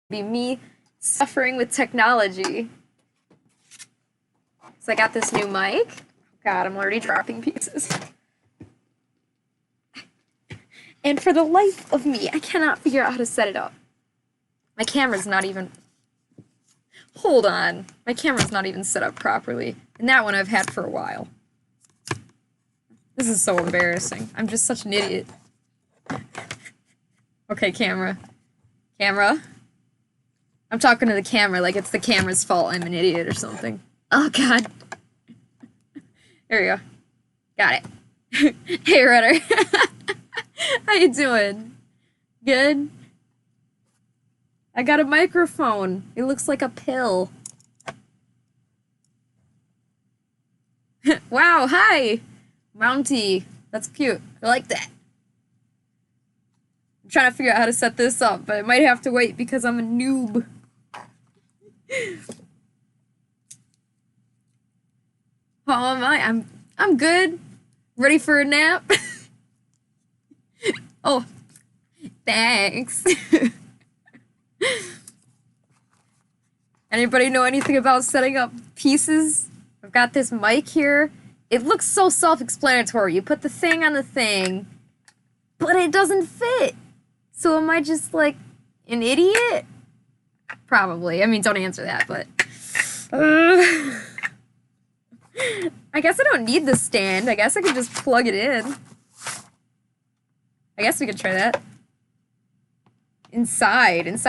be me suffering with technology. So I got this new mic. God, I'm already dropping pieces. And for the life of me, I cannot figure out how to set it up. My camera's not even... Hold on. My camera's not even set up properly. And that one I've had for a while. This is so embarrassing. I'm just such an idiot. Okay, camera. Camera. I'm talking to the camera like it's the camera's fault I'm an idiot or something. Oh, God. There we go. Got it. Hey, Rudder. How you doing? Good? I got a microphone. It looks like a pill. Wow, hi! Mountie. That's cute. I like that. I'm trying to figure out how to set this up, but I might have to wait because I'm a noob. How am I? I'm good. Ready for a nap? Oh, thanks. Anybody know anything about setting up pieces? I've got this mic here. It looks so self-explanatory. You put the thing on the thing, but it doesn't fit. So am I just like an idiot? Probably. I mean, don't answer that, but... I guess I don't need the stand. I guess I could just plug it in. I guess we could try that. Inside.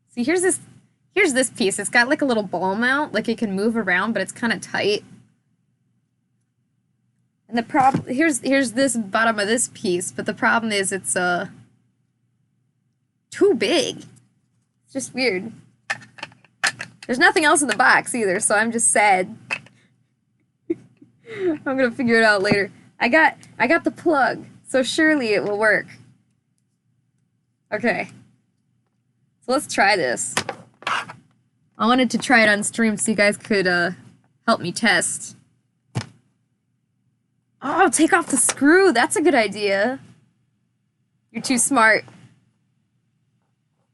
See, here's this piece. It's got like a little ball mount, like it can move around, but it's kind of tight. And the problem, here's this bottom of this piece, but the problem is it's too big. It's just weird. There's nothing else in the box either, so I'm just sad. I'm gonna figure it out later. I got the plug, so surely it will work. Okay. So let's try this. I wanted to try it on stream so you guys could help me test. Oh, take off the screw. That's a good idea. You're too smart.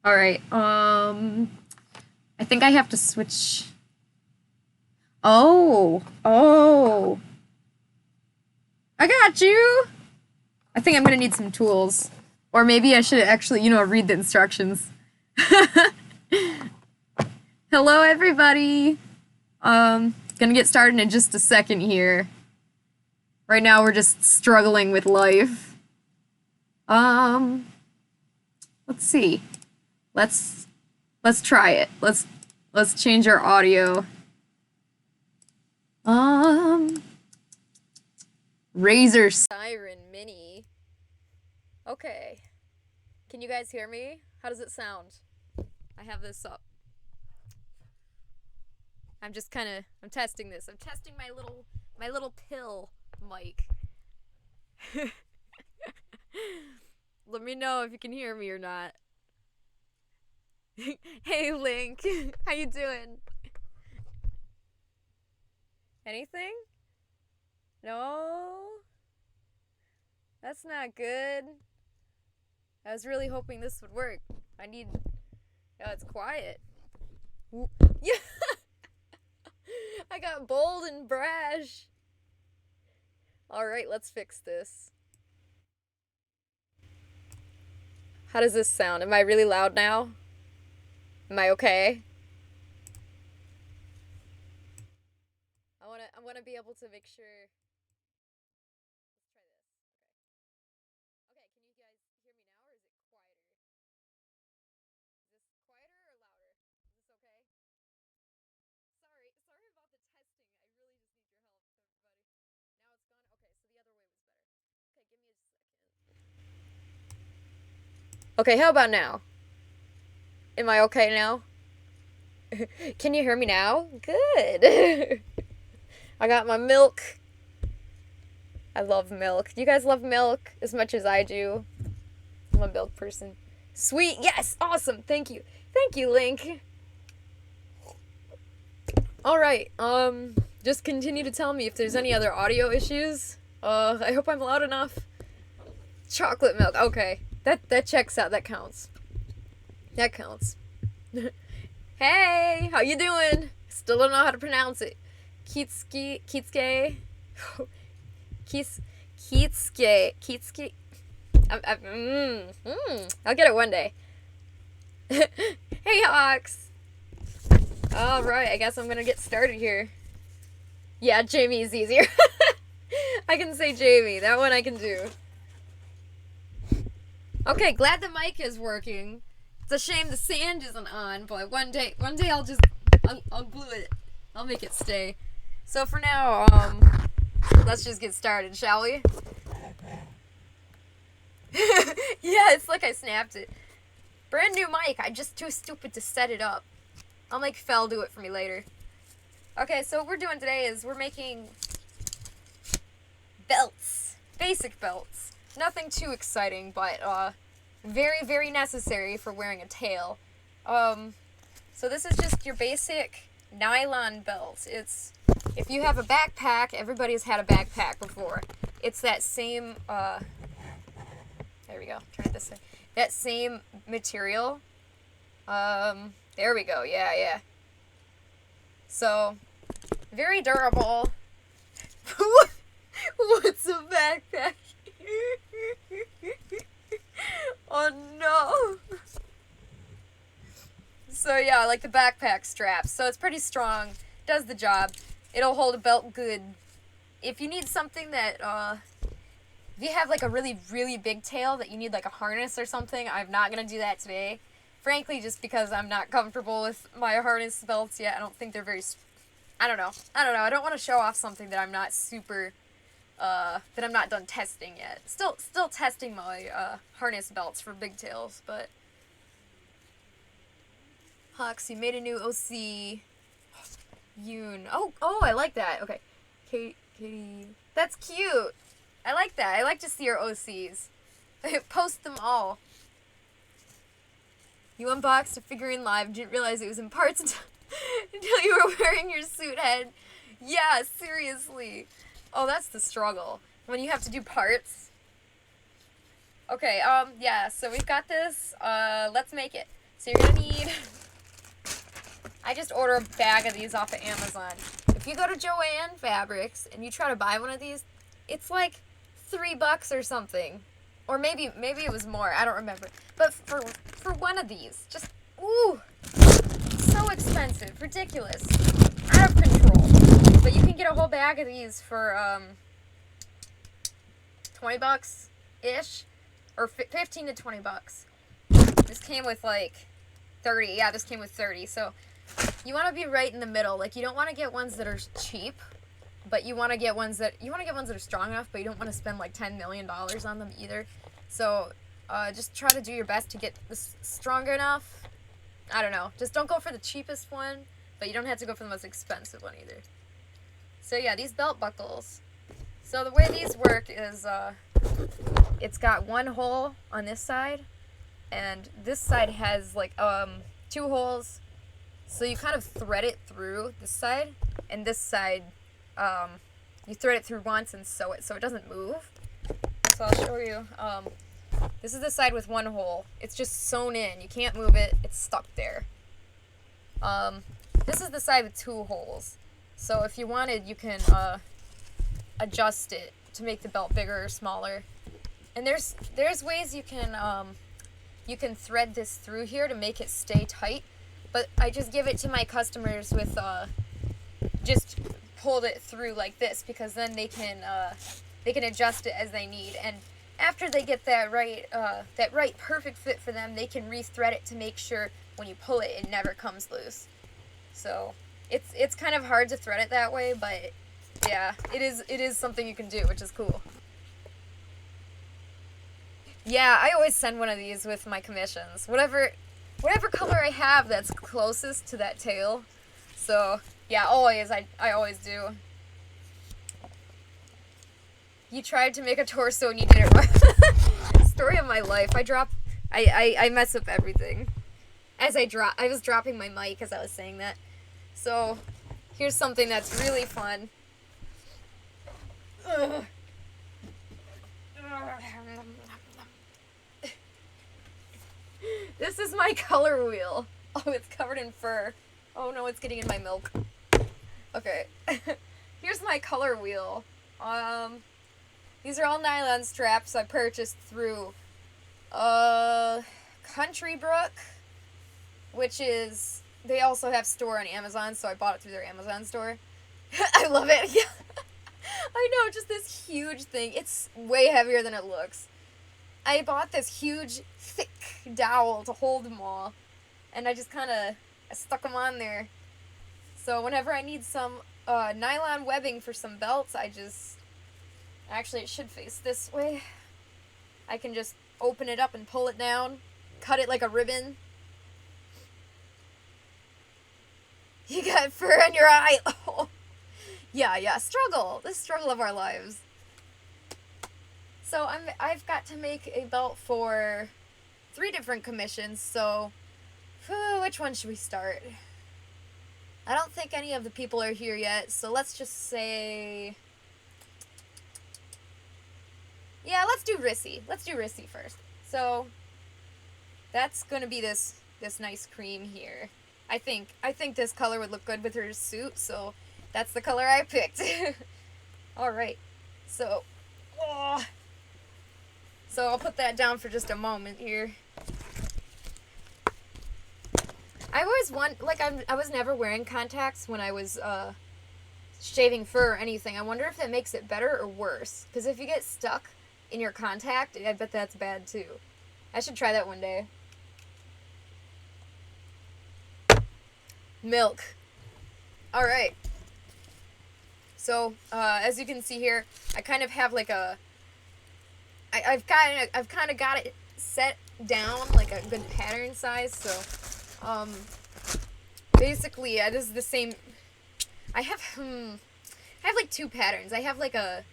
All right. I think I have to switch. Oh. I got you. I think I'm gonna need some tools. Or maybe I should actually, you know, read the instructions. Hello, everybody. Gonna get started in just a second here. Right now, we're just struggling with life. Let's see. Let's try it. Let's change our audio. Razer Siren Mini. Okay. Can you guys hear me? How does it sound? I have this up. I'm testing this. I'm testing my little pill mic. Let me know if you can hear me or not. Hey, Link. How you doing? Anything? No? That's not good. I was really hoping this would work. Oh, it's quiet. Yeah! I got bold and brash. Alright, let's fix this. How does this sound? Am I really loud now? Am I okay? I wanna be able to make sure. Let's try this. Okay. Okay, can you guys hear me now, or is it quieter? Is this quieter or louder? Is this okay? Sorry about the testing. I really just need your help, everybody. Now it's gone? Okay, so the other way was better. Okay, give me a second. Okay, how about now? Am I okay now? Can you hear me now? Good. I got my milk. I love milk. Do you guys love milk as much as I do? I'm a milk person. Sweet. Yes. Awesome. Thank you. Thank you, Link. All right. Just continue to tell me if there's any other audio issues. I hope I'm loud enough. Chocolate milk. Okay. That checks out. That counts. That counts. Hey, how you doing? Still don't know how to pronounce it. Keatske. I'll get it one day. Hey, Hawks. All right, I guess I'm gonna get started here. Yeah, Jamie is easier. I can say Jamie. That one I can do. Okay, glad the mic is working. It's a shame the sand isn't on, but one day I'll glue it. I'll make it stay. So for now, let's just get started, shall we? Yeah, it's like I snapped it. Brand new mic. I'm just too stupid to set it up. I'll make Fel do it for me later. Okay, so what we're doing today is we're making belts. Basic belts. Nothing too exciting, but very, very necessary for wearing a tail. So this is just your basic nylon belt. It's, if you have a backpack, everybody's had a backpack before. It's that same, there we go, turn it this way. That same material. There we go, yeah. So, very durable. What's a backpack? Oh no. So yeah, like the backpack straps. So it's pretty strong, does the job. It'll hold a belt good. If you need something that, if you have like a really, really big tail that you need like a harness or something, I'm not gonna do that today. Frankly, just because I'm not comfortable with my harness belts yet. I don't think they're very, I don't know. I don't want to show off something that I'm not super, that I'm not done testing yet. Still testing my, harness belts for big tails, but. Hux, you made a new OC. Yoon. Oh, I like that. Okay. Katie. That's cute. I like that. I like to see your OCs. Post them all. You unboxed a figurine live, didn't realize it was in parts until you were wearing your suit head. Yeah, seriously. Oh, that's the struggle. When you have to do parts. Okay, yeah, so we've got this. Let's make it. So you're gonna need... I just ordered a bag of these off of Amazon. If you go to Joann Fabrics and you try to buy one of these, it's like $3 or something. Or maybe it was more, I don't remember. But for one of these, just, ooh, so expensive, ridiculous, out of control. But you can get a whole bag of these for, $20-ish, or 15 to 20 bucks. This came with like 30, yeah, this came with 30, so you want to be right in the middle. Like, you don't want to get ones that are cheap, but you want to get ones that are strong enough, but you don't want to spend like $10 million on them either. So, just try to do your best to get this stronger enough. I don't know. Just don't go for the cheapest one, but you don't have to go for the most expensive one either. So yeah, these belt buckles. So the way these work is, it's got one hole on this side, and this side has like, 2 holes. So you kind of thread it through this side, and this side, you thread it through once and sew it so it doesn't move. So I'll show you. This is the side with 1 hole. It's just sewn in. You can't move it. It's stuck there. This is the side with 2 holes. So if you wanted, you can adjust it to make the belt bigger or smaller. And there's ways you can thread this through here to make it stay tight. But I just give it to my customers with, just hold it through like this, because then they can adjust it as they need. And after they get that right perfect fit for them, they can re-thread it to make sure when you pull it, it never comes loose. So it's kind of hard to thread it that way, but yeah, it is something you can do, which is cool. Yeah, I always send one of these with my commissions. Whatever color I have that's closest to that tail. So, yeah, always. I always do. You tried to make a torso and you did it right. Story of my life. I mess up everything. I was dropping my mic as I was saying that. So, here's something that's really fun. This is my color wheel. Oh, it's covered in fur. Oh no, it's getting in my milk. Okay. Here's my color wheel. These are all nylon straps I purchased through Country Brook, which is, they also have store on Amazon, so I bought it through their Amazon store. I love it. Yeah. I know, just this huge thing. It's way heavier than it looks. I bought this huge, thick dowel to hold them all, and I just kind of stuck them on there. So whenever I need some nylon webbing for some belts, I just, actually it should face this way. I can just open it up and pull it down, cut it like a ribbon. You got fur in your eye. Oh. Yeah, struggle. The struggle of our lives. So I've got to make a belt for 3 different commissions, so which one should we start? I don't think any of the people are here yet, so let's just say, yeah, let's do Rissy. Let's do Rissy first. So that's gonna be this nice cream here. I think this color would look good with her suit, so that's the color I picked. Alright, so I'll put that down for just a moment here. I always I was never wearing contacts when I was shaving fur or anything. I wonder if that makes it better or worse. Because if you get stuck in your contact, I bet that's bad too. I should try that one day. Milk. Alright. So, as you can see here, I kind of have like a... I've kind of got it set down, like a good pattern size, so, basically, this is the same... I have like 2 patterns. I have like a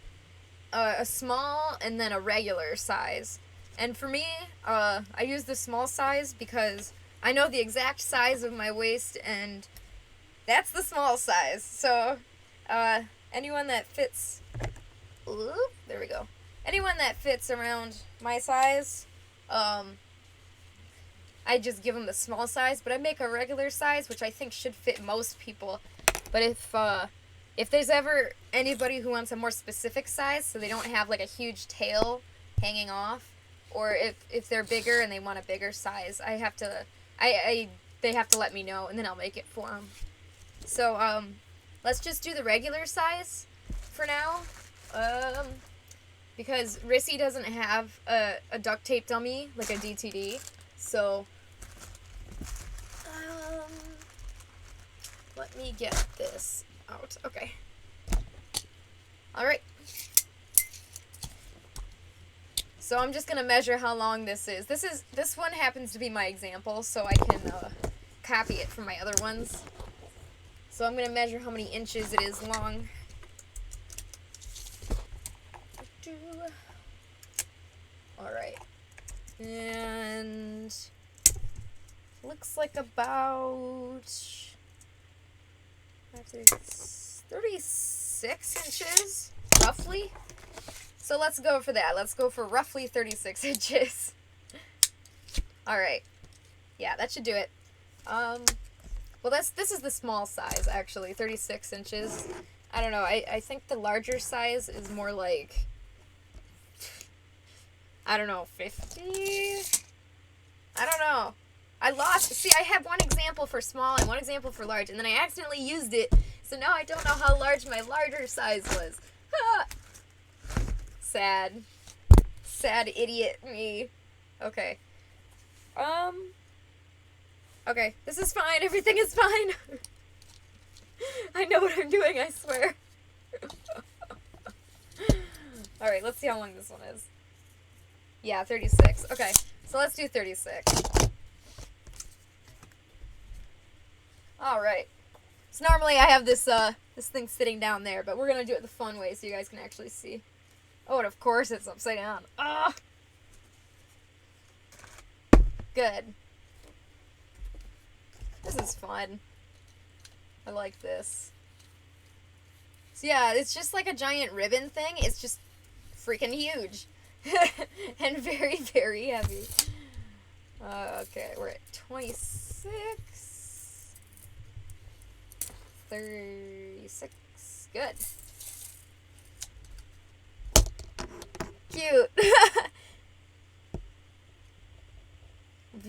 small and then a regular size. And for me, I use the small size because I know the exact size of my waist, and that's the small size. So, anyone that fits, there we go. Anyone that fits around my size, I just give them the small size, but I make a regular size, which I think should fit most people. But if there's ever anybody who wants a more specific size, so they don't have like a huge tail hanging off, or if they're bigger and they want a bigger size, they have to let me know, and then I'll make it for them. So, let's just do the regular size for now, because Rissy doesn't have a duct tape dummy, like a DTD, so, let me get this out. Okay. Alright. So I'm just gonna measure how long this is. This one happens to be my example, so I can copy it from my other ones. So I'm gonna measure how many inches it is long. Alright. And looks like about 36 inches, roughly. So let's go for that. Let's go for roughly 36 inches. Alright. Yeah, that should do it. Well, this is the small size, actually, 36 inches. I don't know, I think the larger size is more like, I don't know, 50? I don't know. See, I have one example for small and one example for large, and then I accidentally used it, so now I don't know how large my larger size was. Sad. Sad idiot me. Okay. Okay, this is fine, everything is fine. I know what I'm doing, I swear. Alright, let's see how long this one is. Yeah, 36. Okay, so let's do 36. Alright. So normally I have this thing sitting down there, but we're gonna do it the fun way so you guys can actually see. Oh, and of course it's upside down. Ah! Good. This is fun. I like this. So yeah, it's just like a giant ribbon thing. It's just freaking huge. And very, very heavy. Okay, we're at 26. 36. Good. Cute.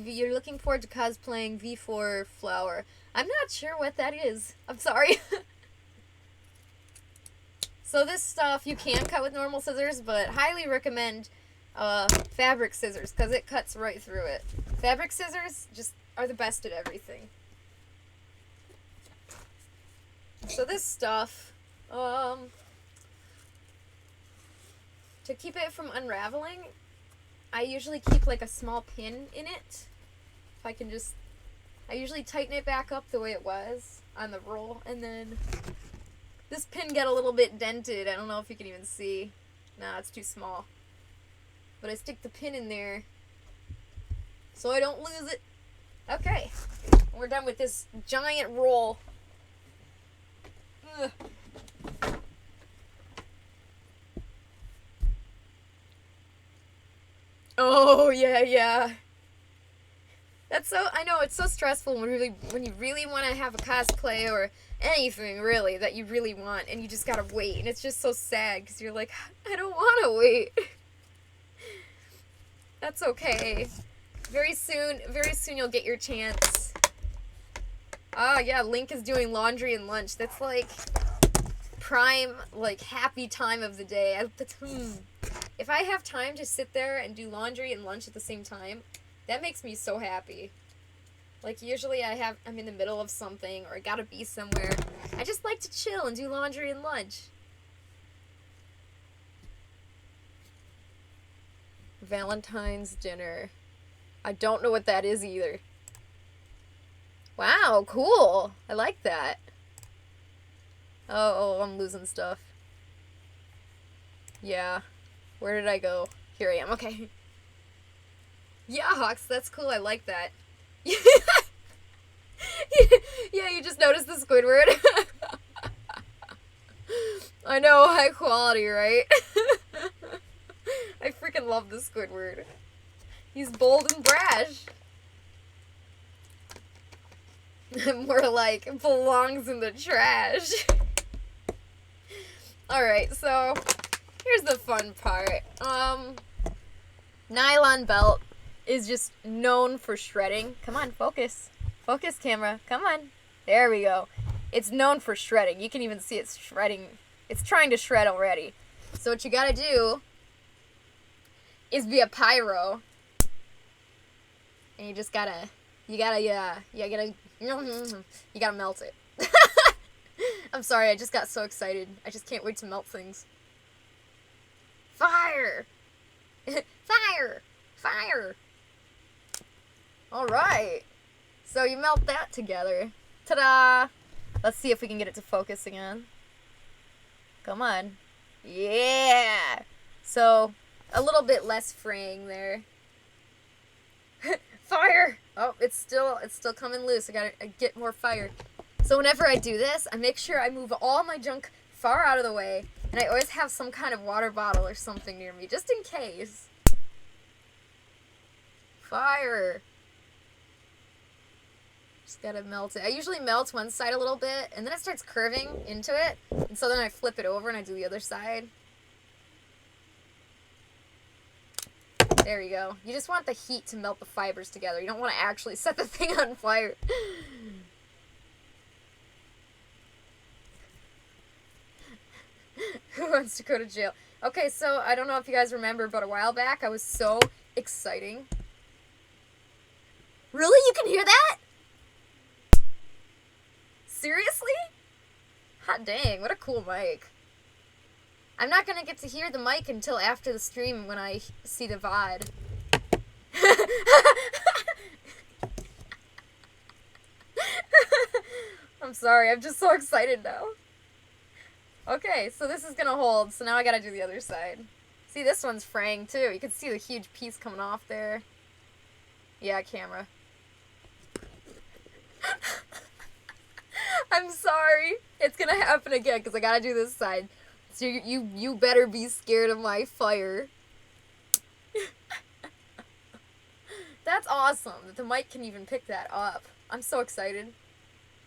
You're looking forward to cosplaying V4 Flower. I'm not sure what that is. I'm sorry. So this stuff you can cut with normal scissors, but highly recommend fabric scissors because it cuts right through it. Fabric scissors just are the best at everything. So this stuff, to keep it from unraveling, I usually keep like a small pin in it. If I can just, I usually tighten it back up the way it was on the roll, and then this pin got a little bit dented. I don't know if you can even see. Nah, it's too small. But I stick the pin in there so I don't lose it. Okay, we're done with this giant roll. Ugh. Oh, yeah. That's so, I know, it's so stressful when you really want to have a cosplay or anything, really, that you really want, and you just gotta wait, and it's just so sad, because you're like, I don't want to wait. That's okay. Very soon you'll get your chance. Ah, yeah, Link is doing laundry and lunch. That's, like, prime, like, happy time of the day. If I have time to sit there and do laundry and lunch at the same time, that makes me so happy. Like, usually I'm in the middle of something, or I gotta be somewhere. I just like to chill and do laundry and lunch. Valentine's dinner. I don't know what that is either. Wow, cool. I like that. Oh, I'm losing stuff. Yeah. Where did I go? Here I am. Okay. Yeah, Hawks, that's cool. I like that. Yeah, you just noticed the Squidward. I know, high quality, right? I freaking love the Squidward. He's bold and brash. More like belongs in the trash. Alright, so here's the fun part. Nylon belt is just known for shredding. Come on, focus. Focus, camera. Come on. There we go. It's known for shredding. You can even see it's shredding. It's trying to shred already. So what you gotta do is be a pyro. And you just gotta, you gotta melt it. I'm sorry, I just got so excited. I just can't wait to melt things. Fire! Fire! Fire! Alright. So you melt that together. Ta-da! Let's see if we can get it to focus again. Come on. Yeah! So, a little bit less fraying there. Fire! Oh, it's still coming loose. I gotta get more fire. So whenever I do this, I make sure I move all my junk far out of the way, and I always have some kind of water bottle or something near me, just in case. Fire! Just gotta melt it. I usually melt one side a little bit, and then it starts curving into it, and so then I flip it over and I do the other side. There you go. You just want the heat to melt the fibers together. You don't want to actually set the thing on fire. Who wants to go to jail? Okay, so I don't know if you guys remember, but a while back I was so exciting. Really? You can hear that? Seriously? Hot dang, what a cool mic. I'm not gonna get to hear the mic until after the stream when I see the VOD. I'm sorry, I'm just so excited now. Okay, so this is gonna hold, so now I gotta do the other side. See, this one's fraying too. You can see the huge piece coming off there. Yeah, camera. I'm sorry. It's gonna happen again, because I gotta do this side. So you better be scared of my fire. That's awesome that the mic can even pick that up. I'm so excited.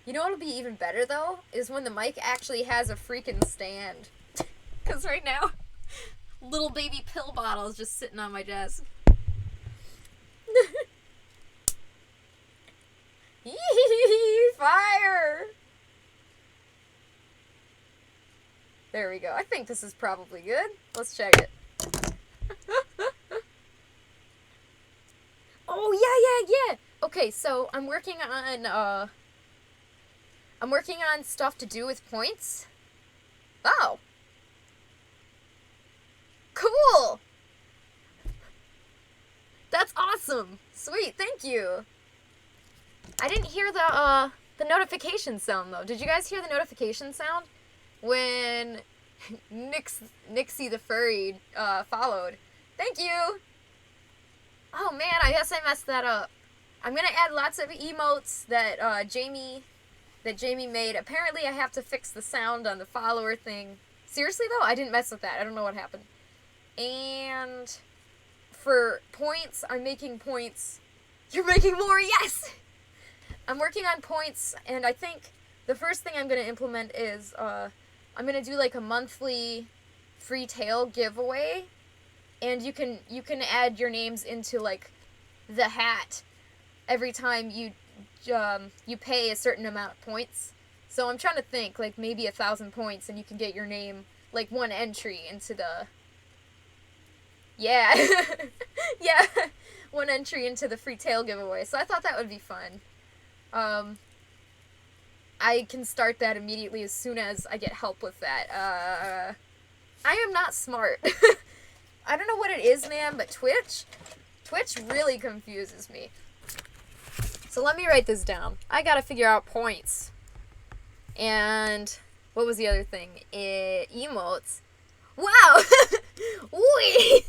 You know what'll be even better, though? Is when the mic actually has a freaking stand. Because right now, little baby pill bottle is just sitting on my desk. Fire! There we go. I think this is probably good. Let's check it. Oh, yeah. Okay, so I'm working on stuff to do with points. Oh. Cool! That's awesome! Sweet, thank you! I didn't hear the notification sound, though. Did you guys hear the notification sound? When Nixie the Furry, followed. Thank you! Oh man, I guess I messed that up. I'm gonna add lots of emotes that, Jamie made. Apparently I have to fix the sound on the follower thing. Seriously, though? I didn't mess with that. I don't know what happened. And for points, I'm making points. You're making more, yes! I'm working on points, and I think the first thing I'm going to implement is, I'm going to do like a monthly free tail giveaway, and you can add your names into like the hat every time you pay a certain amount of points. So I'm trying to think, like maybe 1,000 points, and you can get your name, like one entry into the... Yeah. Yeah. One entry into the free tail giveaway. So I thought that would be fun. I can start that immediately as soon as I get help with that. I am not smart. I don't know what it is, man, but Twitch really confuses me. So let me write this down. I gotta figure out points. And what was the other thing? Emotes. Wow! Wee!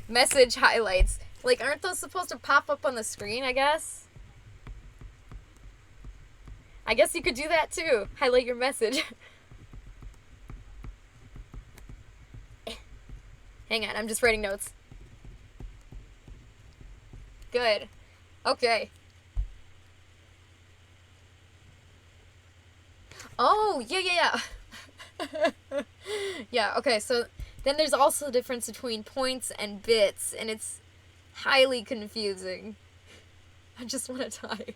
Message highlights. Like, aren't those supposed to pop up on the screen, I guess? I guess you could do that too. Highlight your message. Hang on, I'm just writing notes. Good. Okay. Oh, yeah. Yeah, okay, so then there's also the difference between points and bits, and it's highly confusing. I just want to die.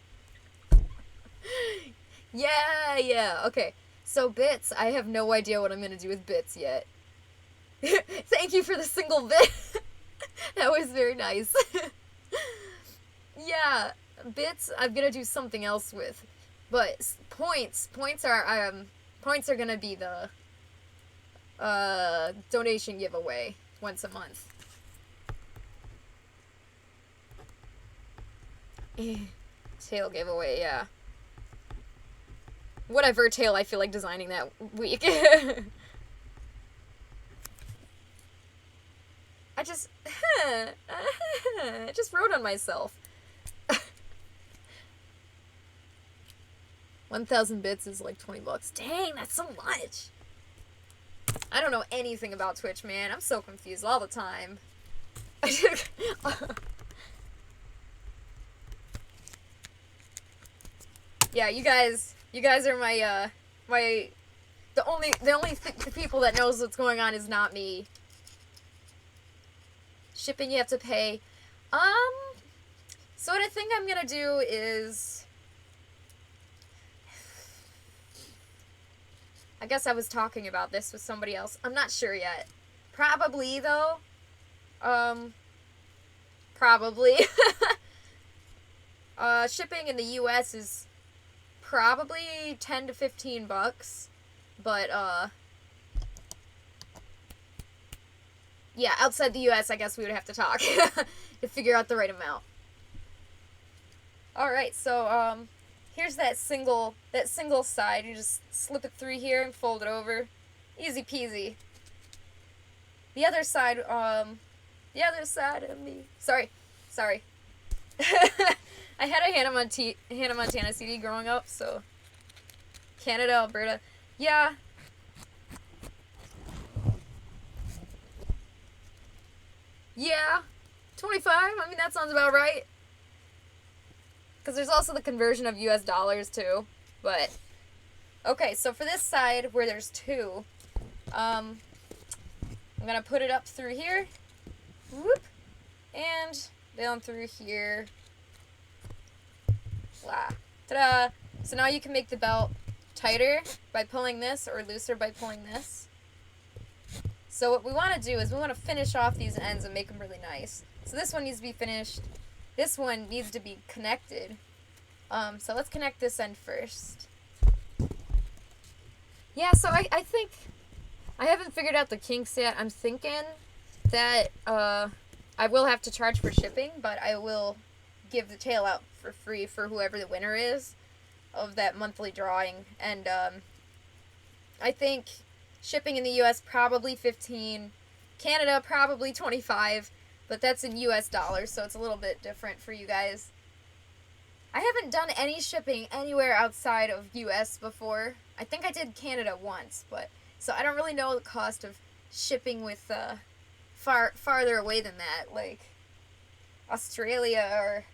Yeah, okay. So bits, I have no idea what I'm going to do with bits yet. Thank you for the single bit. That was very nice. Yeah, bits I'm going to do something else with. But points are going to be the donation giveaway once a month. Tail giveaway, yeah. Whatever tail I feel like designing that week. I just wrote on myself. 1,000 bits is like 20 bucks. Dang, that's so much. I don't know anything about Twitch, man. I'm so confused all the time. Yeah, you guys are my the only people that knows what's going on is not me. Shipping you have to pay. So what I think I'm gonna do is, I guess I was talking about this with somebody else. I'm not sure yet. Probably, though. Probably. Shipping in the US is probably 10 to 15 bucks. But, yeah, outside the US, I guess we would have to talk to figure out the right amount. Alright, so, here's that single side. You just slip it through here and fold it over. Easy peasy. The other side of me. Sorry. I had a Hannah Montana CD growing up, so Canada, Alberta. Yeah. Yeah. 25? I mean, that sounds about right. Because there's also the conversion of US dollars, too. But, okay, so for this side, where there's two, I'm going to put it up through here. Whoop. And down through here. Blah. Ta-da! So now you can make the belt tighter by pulling this, or looser by pulling this. So what we want to do is we want to finish off these ends and make them really nice. So this one needs to be finished. This one needs to be connected. So let's connect this end first. Yeah, so I think I haven't figured out the kinks yet. I'm thinking that I will have to charge for shipping, but I will give the tail out for free for whoever the winner is of that monthly drawing. And I think shipping in the US probably 15, Canada probably 25, but that's in US dollars, so it's a little bit different for you guys. I haven't done any shipping anywhere outside of US before. I think I did Canada once, but so I don't really know the cost of shipping with farther away than that, like Australia or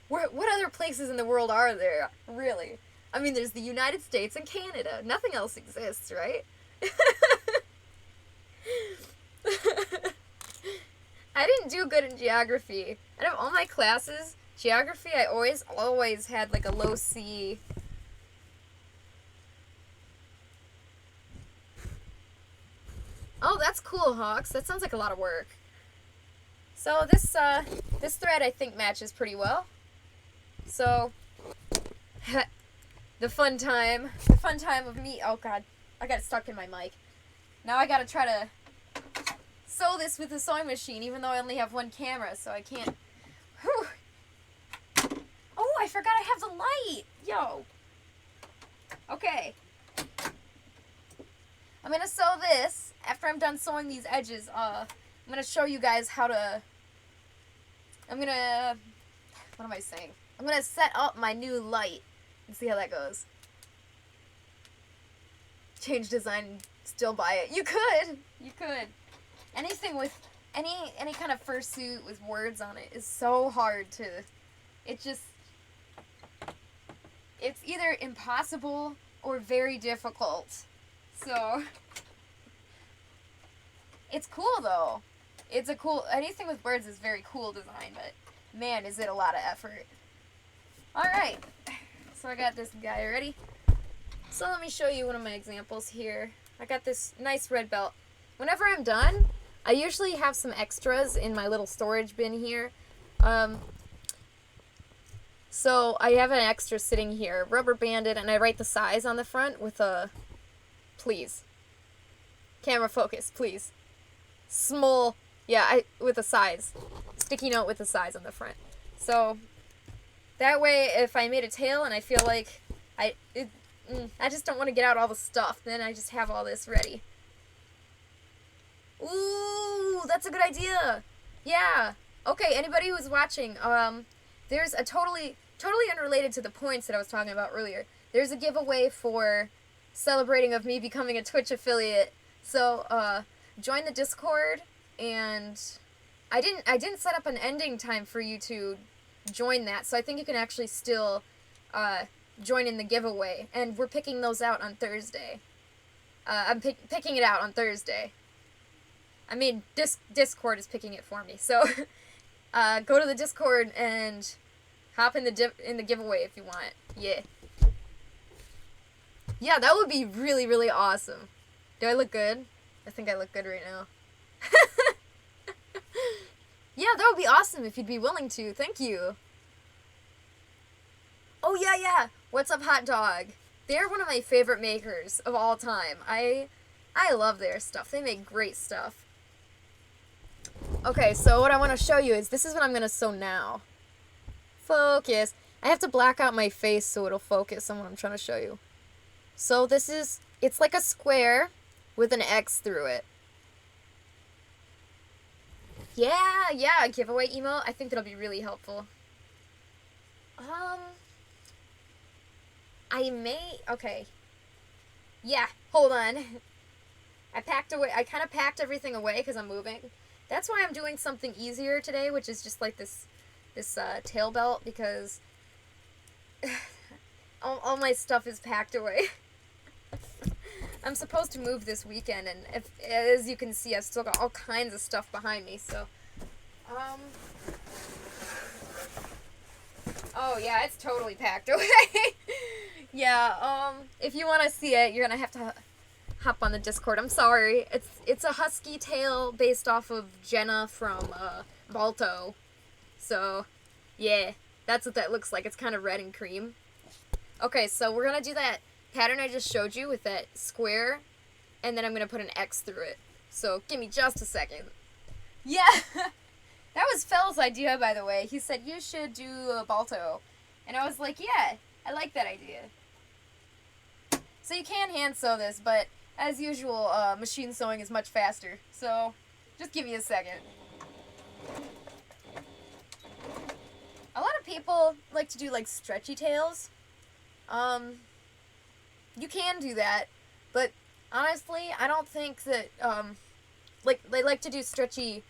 what other places in the world are there, really? I mean, there's the United States and Canada. Nothing else exists, right? I didn't do good in geography. Out of all my classes, geography, I always had like a low C. Oh, that's cool, Hawks. That sounds like a lot of work. So this thread I think matches pretty well. So the fun time of me. Oh God, I got it stuck in my mic. Now I gotta try to sew this with a sewing machine, even though I only have one camera, so I can't. Whew. Oh, I forgot I have the light. Yo. Okay. I'm gonna sew this after I'm done sewing these edges. I'm gonna show you guys how to. What am I saying? I'm gonna set up my new light and see how that goes. Change design, still buy it. You could. Anything with any kind of fursuit with words on it is so hard to. It's either impossible or very difficult. So it's cool though. Anything with words is very cool design, but man, is it a lot of effort. Alright, so I got this guy ready. So let me show you one of my examples here. I got this nice red belt. Whenever I'm done, I usually have some extras in my little storage bin here. So I have an extra sitting here, rubber banded, and I write the size on the front with a, please. Camera focus, please. Small, yeah, with a size. Sticky note with a size on the front. So that way, if I made a tail and I feel like I just don't want to get out all the stuff, then I just have all this ready. Ooh, that's a good idea. Yeah. Okay, anybody who's watching, there's a totally unrelated to the points that I was talking about earlier. There's a giveaway for celebrating of me becoming a Twitch affiliate. So, join the Discord, and I didn't set up an ending time for you to join that, so I think you can actually still join in the giveaway, and we're picking those out on Thursday. I'm picking it out on Thursday. I mean, Discord is picking it for me, so go to the Discord and hop in the giveaway if you want. Yeah. Yeah, that would be really, really awesome. Do I look good? I think I look good right now. Yeah, that would be awesome if you'd be willing to. Thank you. Oh, yeah. What's up, Hot Dog? They're one of my favorite makers of all time. I love their stuff. They make great stuff. Okay, so what I want to show you is this is what I'm going to sew now. Focus. I have to black out my face so it'll focus on what I'm trying to show you. So it's like a square with an X through it. Yeah, giveaway emote. I think that'll be really helpful. Okay. Yeah, hold on. I kind of packed everything away because I'm moving. That's why I'm doing something easier today, which is just like this tail belt, because all my stuff is packed away. I'm supposed to move this weekend, and as you can see, I've still got all kinds of stuff behind me, so, oh yeah, it's totally packed away. Yeah, if you want to see it, you're gonna have to hop on the Discord. I'm sorry. It's a husky tail based off of Jenna from, Balto. So, yeah, that's what that looks like. It's kind of red and cream. Okay, so we're gonna do that pattern I just showed you with that square, and then I'm gonna put an X through it. So, give me just a second. Yeah! That was Phil's idea, by the way. He said, you should do a Balto. And I was like, yeah, I like that idea. So you can hand sew this, but as usual, machine sewing is much faster. So, just give me a second. A lot of people like to do, like, stretchy tails. You can do that, but honestly, I don't think that, like, they like to do stretchy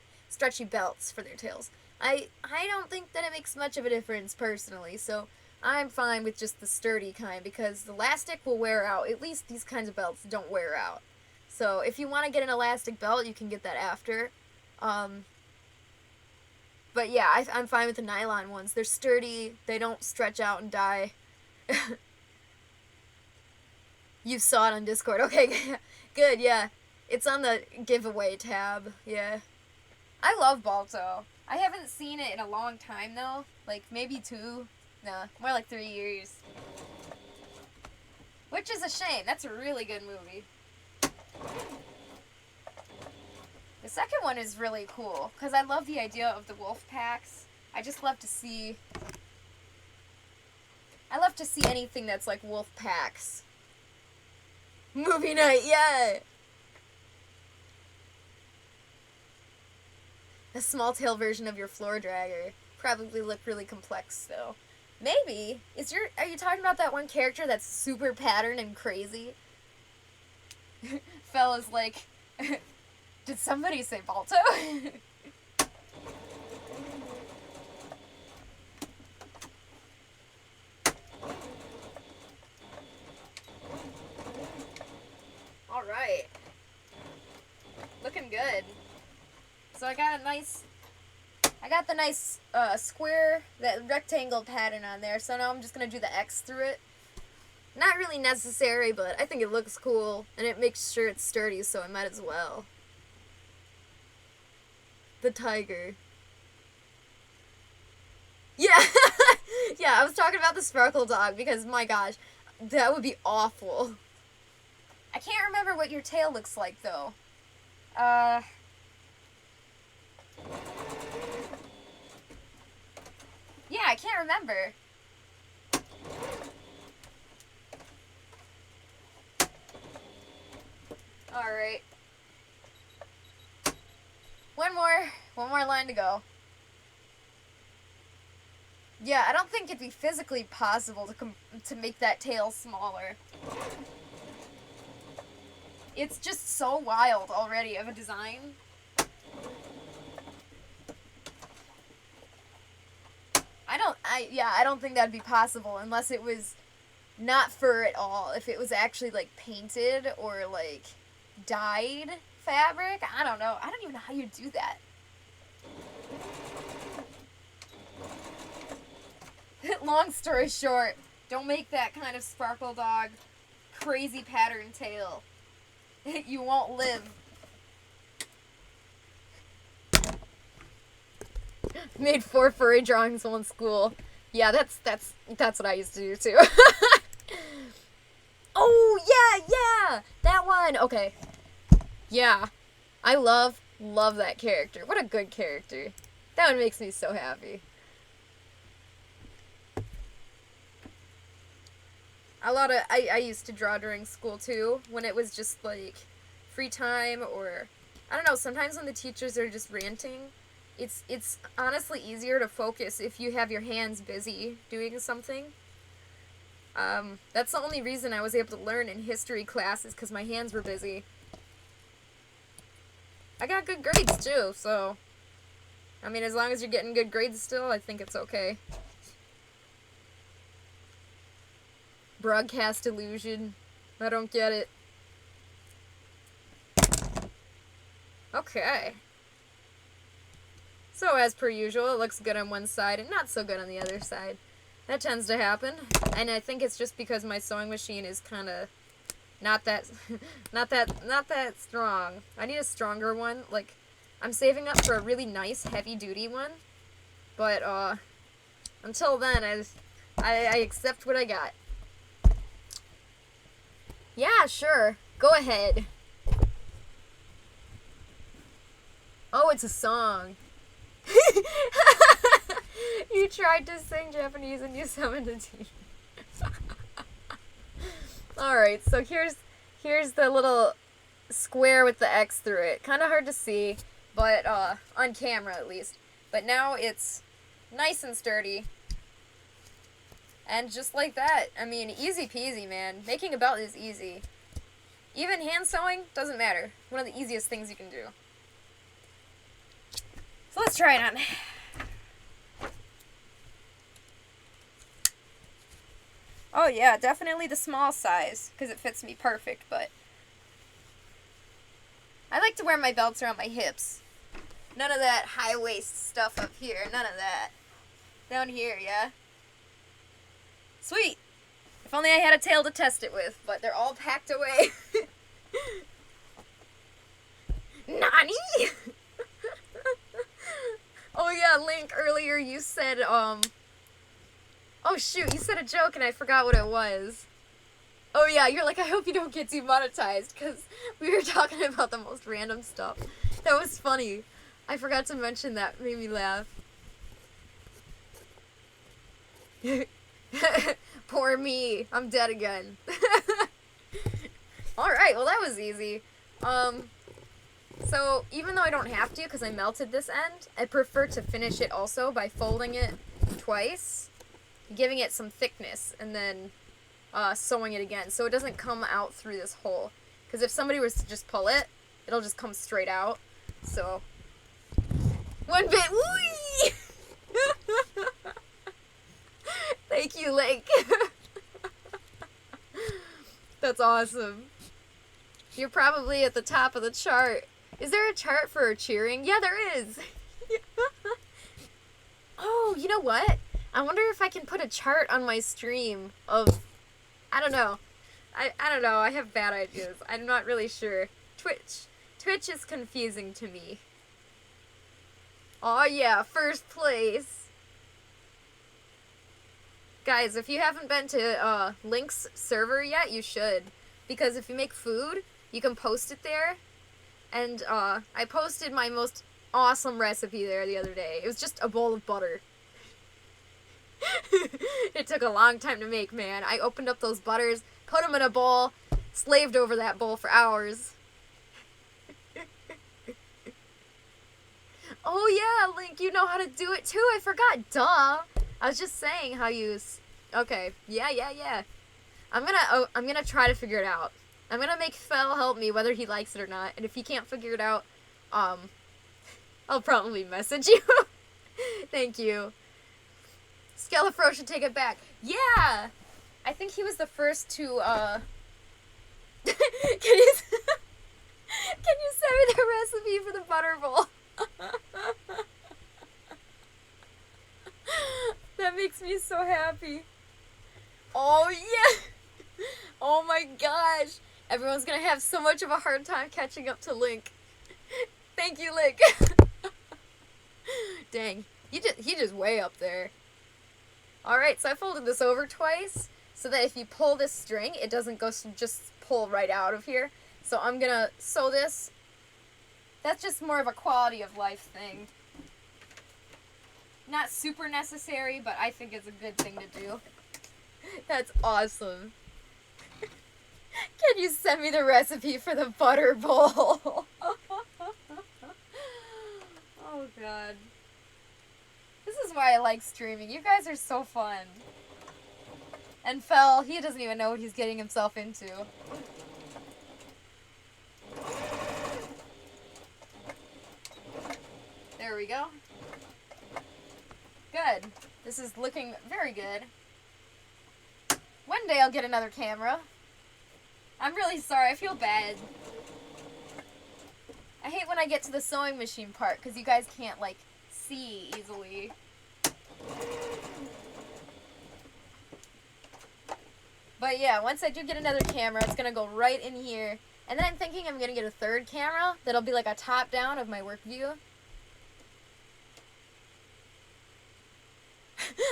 belts for their tails. I don't think that it makes much of a difference, personally, so I'm fine with just the sturdy kind, because the elastic will wear out. At least these kinds of belts don't wear out. So if you want to get an elastic belt, you can get that after. But yeah, I'm fine with the nylon ones. They're sturdy, they don't stretch out and die. You saw it on Discord. Okay, good, yeah. It's on the giveaway tab, yeah. I love Balto. I haven't seen it in a long time, though. Like, maybe 2. No, more like 3 years. Which is a shame. That's a really good movie. The second one is really cool, because I love the idea of the wolf packs. I just love to see... I love to see anything that's like wolf packs. Movie night, yeah! A small tail version of your floor dragger. Probably look really complex, though. Maybe. Are you talking about that one character that's super patterned and crazy? Fella's like, did somebody say Balto? Alright. Looking good. So I got the nice square, that rectangle pattern on there, so now I'm just going to do the X through it. Not really necessary, but I think it looks cool, and it makes sure it's sturdy, so I might as well. The tiger. Yeah! Yeah, I was talking about the sparkle dog, because, my gosh, that would be awful. I can't remember what your tail looks like, though. Yeah, I can't remember. Alright. One more line to go. Yeah, I don't think it'd be physically possible to make that tail smaller. It's just so wild already of a design. I don't think that'd be possible unless it was not fur at all. If it was actually, like, painted or, like, dyed fabric. I don't know. I don't even know how you do that. Long story short, don't make that kind of sparkle dog crazy pattern tail. You won't live. Made 4 furry drawings while in school. Yeah, that's what I used to do too. Oh yeah, that one. Okay. Yeah, I love that character. What a good character. That one makes me so happy. I used to draw during school too, when it was just like free time, or I don't know, sometimes when the teachers are just ranting. It's honestly easier to focus if you have your hands busy doing something. That's the only reason I was able to learn in history classes, because my hands were busy. I got good grades too, so I mean, as long as you're getting good grades still, I think it's okay. Broadcast illusion. I don't get it. Okay. So, as per usual, it looks good on one side and not so good on the other side. That tends to happen, and I think it's just because my sewing machine is kind of not that strong. I need a stronger one. Like, I'm saving up for a really nice heavy-duty one, but until then, I accept what I got. Yeah, sure. Go ahead. Oh, it's a song. You tried to sing Japanese and you summoned a teacher. Alright, so here's the little square with the X through it. Kind of hard to see, but on camera at least. But now it's nice and sturdy. And just like that, I mean, easy peasy, man. Making a belt is easy. Even hand sewing doesn't matter. One of the easiest things you can do. So let's try it on. Oh yeah, definitely the small size, because it fits me perfect, but I like to wear my belts around my hips. None of that high waist stuff up here, none of that. Down here, yeah? Sweet! If only I had a tail to test it with, but they're all packed away. Nani? Oh yeah, Link, earlier you said, oh shoot, you said a joke and I forgot what it was. Oh yeah, you're like, I hope you don't get demonetized, because we were talking about the most random stuff. That was funny. I forgot to mention that, made me laugh. Poor me, I'm dead again. Alright, well that was easy. So, even though I don't have to, because I melted this end, I prefer to finish it also by folding it twice, giving it some thickness, and then sewing it again, so it doesn't come out through this hole. Because if somebody was to just pull it, it'll just come straight out. So, one bit, whee! Thank you, Link. That's awesome. You're probably at the top of the chart. Is there a chart for cheering? Yeah, there is. Oh, you know what? I wonder if I can put a chart on my stream of... I don't know. I don't know. I have bad ideas. I'm not really sure. Twitch is confusing to me. Oh yeah, first place. Guys, if you haven't been to Link's server yet, you should. Because if you make food, you can post it there. And I posted my most awesome recipe there the other day. It was just a bowl of butter. It took a long time to make, man. I opened up those butters, put them in a bowl, slaved over that bowl for hours. Oh yeah, Link, you know how to do it too. I forgot. Duh. I was just saying how you... Okay. Yeah. I'm gonna try to figure it out. I'm gonna make Fel help me whether he likes it or not. And if he can't figure it out, I'll probably message you. Thank you. Skelefro should take it back. Yeah! I think he was the first to, Can you send me the recipe for the butter bowl? That makes me so happy. Oh, yeah! Oh my gosh! Everyone's gonna have so much of a hard time catching up to Link. Thank you, Link. Dang, he just way up there. Alright, so I folded this over twice, so that if you pull this string, it doesn't go just pull right out of here. So I'm gonna sew this. That's just more of a quality of life thing. Not super necessary, but I think it's a good thing to do. That's awesome. Can you send me the recipe for the butter bowl? Oh god. This is why I like streaming. You guys are so fun. And Fel, he doesn't even know what he's getting himself into. There we go. Good. This is looking very good. One day I'll get another camera. I'm really sorry. I feel bad. I hate when I get to the sewing machine part because you guys can't, like, see easily. But yeah, once I do get another camera, it's going to go right in here. And then I'm thinking I'm going to get a third camera that'll be like a top-down of my work view.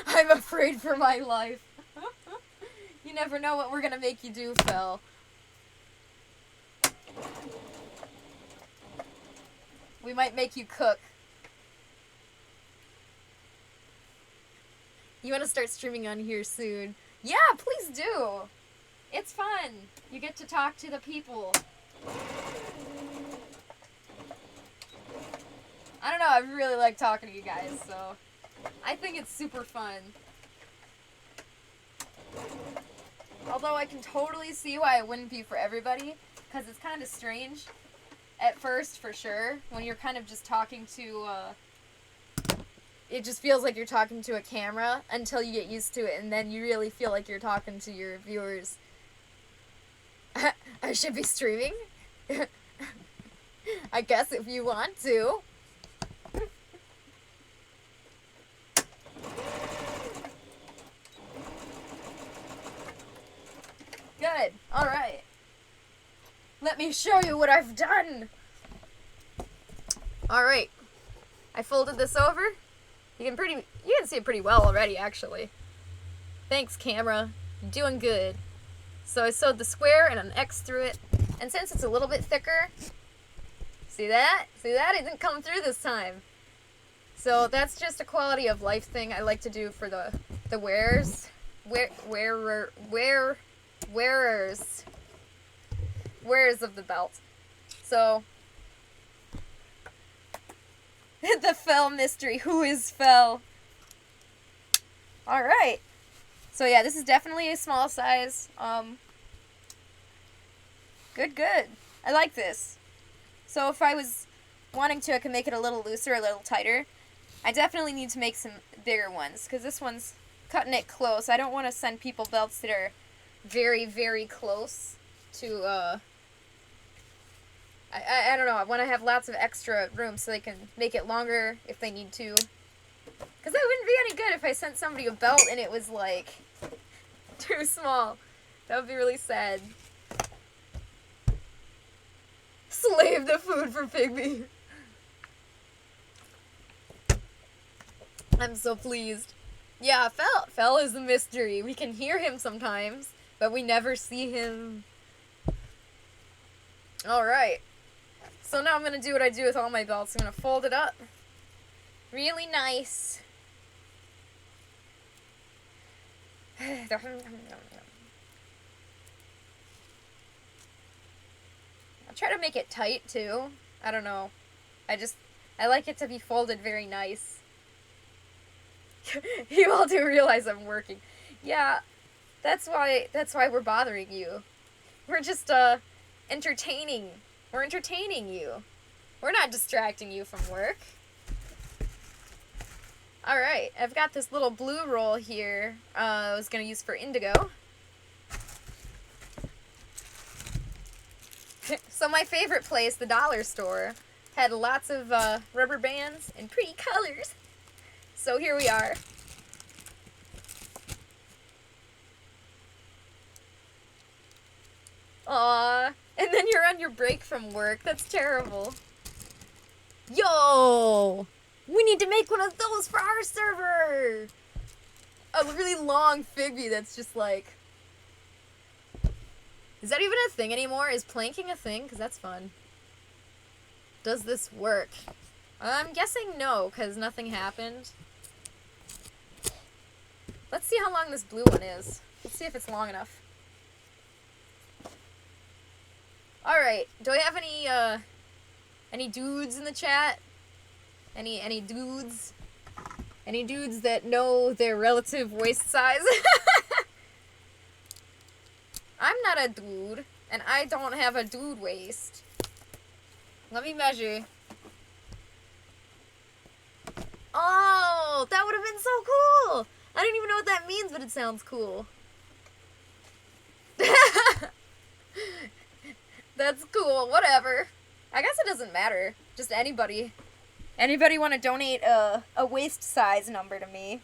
I'm afraid for my life. You never know what we're going to make you do, Phil. We might make you cook. You want to start streaming on here soon? Yeah, please do. It's fun. You get to talk to the people. I don't know, I really like talking to you guys, so I think it's super fun. Although I can totally see why it wouldn't be for everybody, because it's kind of strange at first, for sure, when you're kind of just talking to, it just feels like you're talking to a camera until you get used to it, and then you really feel like you're talking to your viewers. I should be streaming? I guess if you want to. Good. Alright. Let me show you what I've done. Alright. I folded this over. You can see it pretty well already, actually. Thanks, camera. You're doing good. So I sewed the square and an X through it. And since it's a little bit thicker, see that? See that? It didn't come through this time. So that's just a quality of life thing I like to do for the wearers. Wearers of the belt. So the Fell mystery. Who is Fell? Alright. So yeah, this is definitely a small size. Good. I like this. So if I was wanting to, I could make it a little looser, a little tighter. I definitely need to make some bigger ones, because this one's cutting it close. I don't want to send people belts that are very, very close to, I don't know, I want to have lots of extra room so they can make it longer if they need to. Because that wouldn't be any good if I sent somebody a belt and it was, like, too small. That would be really sad. Slave the food for Pygmy. I'm so pleased. Yeah, Fell is a mystery. We can hear him sometimes, but we never see him. Alright. So now I'm going to do what I do with all my belts. I'm going to fold it up. Really nice. I'll try to make it tight, too. I don't know. I like it to be folded very nice. You all do realize I'm working. Yeah, that's why we're bothering you. We're just, entertaining. We're entertaining you. We're not distracting you from work. Alright, I've got this little blue roll here I was going to use for indigo. So my favorite place, the dollar store, had lots of rubber bands and pretty colors. So here we are. Aww. And then you're on your break from work. That's terrible. Yo! We need to make one of those for our server! A really long Figby that's just like... Is that even a thing anymore? Is planking a thing? Because that's fun. Does this work? I'm guessing no, because nothing happened. Let's see how long this blue one is. Let's see if it's long enough. Alright, do I have any dudes in the chat? Any dudes? Any dudes that know their relative waist size? I'm not a dude, and I don't have a dude waist. Let me measure. Oh, that would have been so cool. I don't even know what that means, but it sounds cool. That's cool, whatever. I guess it doesn't matter. Just anybody. Anybody want to donate a waist size number to me?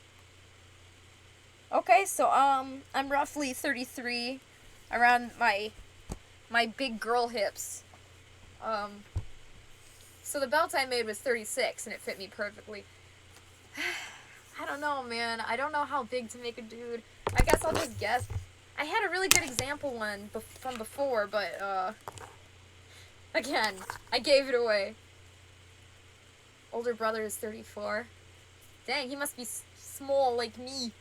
Okay, so I'm roughly 33, around my big girl hips. So the belt I made was 36 and it fit me perfectly. I don't know, man. I don't know how big to make a dude. I guess I'll just guess. I had a really good example one from before, but again, I gave it away. Older brother is 34. Dang, he must be small like me.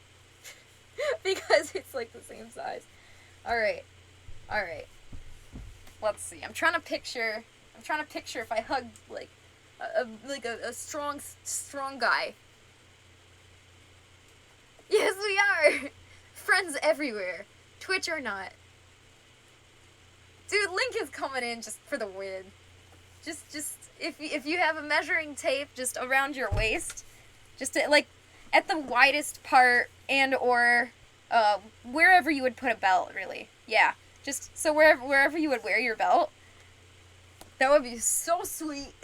Because it's like the same size. Alright. Alright. Let's see. I'm trying to picture if I hug like a strong guy. Yes, we are. Friends everywhere. Twitch or not. Dude, Link is coming in just for the win. Just if you have a measuring tape just around your waist, just to, like at the widest part and or wherever you would put a belt, really. Yeah. Just so wherever you would wear your belt. That would be so sweet.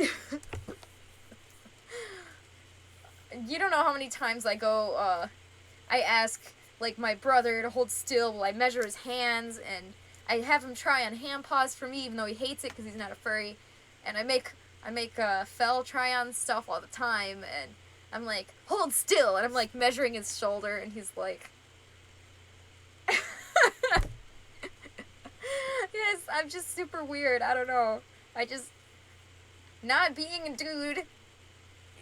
You don't know how many times I go, I ask, like, my brother to hold still while I measure his hands, and I have him try on hand paws for me, even though he hates it because he's not a furry, and I make Fel try on stuff all the time, and I'm like, hold still, and I'm, like, measuring his shoulder, and he's like... Yes, I'm just super weird, I don't know. Not being a dude, it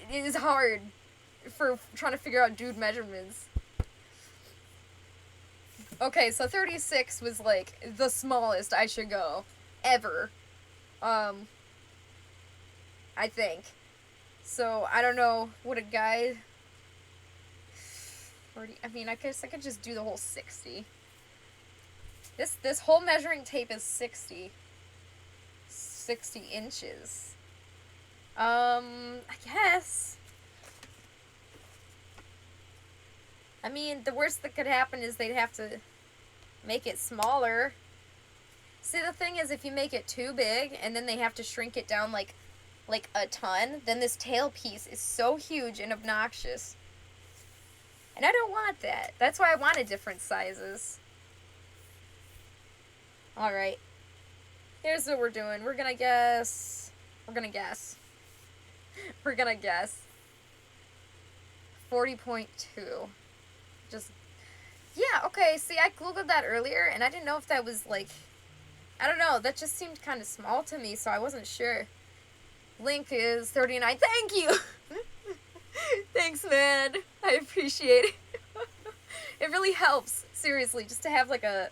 is hard for trying to figure out dude measurements. Okay, so 36 was, like, the smallest I should go. Ever. I think. So, I don't know what a guy... 40... I mean, I guess I could just do the whole 60. This whole measuring tape is 60 inches. I guess. I mean, the worst that could happen is they'd have to make it smaller. See, the thing is, if you make it too big, and then they have to shrink it down like a ton, then this tail piece is so huge and obnoxious. And I don't want that. That's why I wanted different sizes. Alright. Here's what we're doing. We're gonna guess. 40.2. Just... Yeah, okay, see, I googled that earlier, and I didn't know if that was, like... I don't know, that just seemed kind of small to me, so I wasn't sure. Link is 39. Thank you! Thanks, man. I appreciate it. It really helps, seriously, just to have, like, a...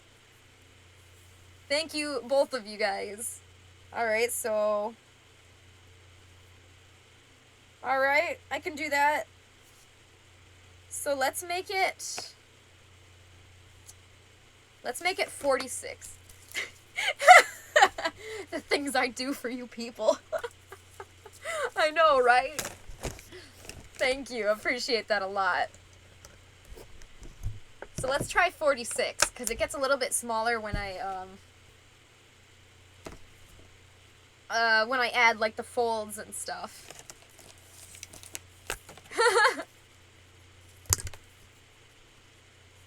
Thank you, both of you guys. Alright, so... Alright, I can do that. So let's make it... Let's make it 46. The things I do for you people. I know, right? Thank you, appreciate that a lot. So let's try 46, because it gets a little bit smaller when I add, like, the folds and stuff.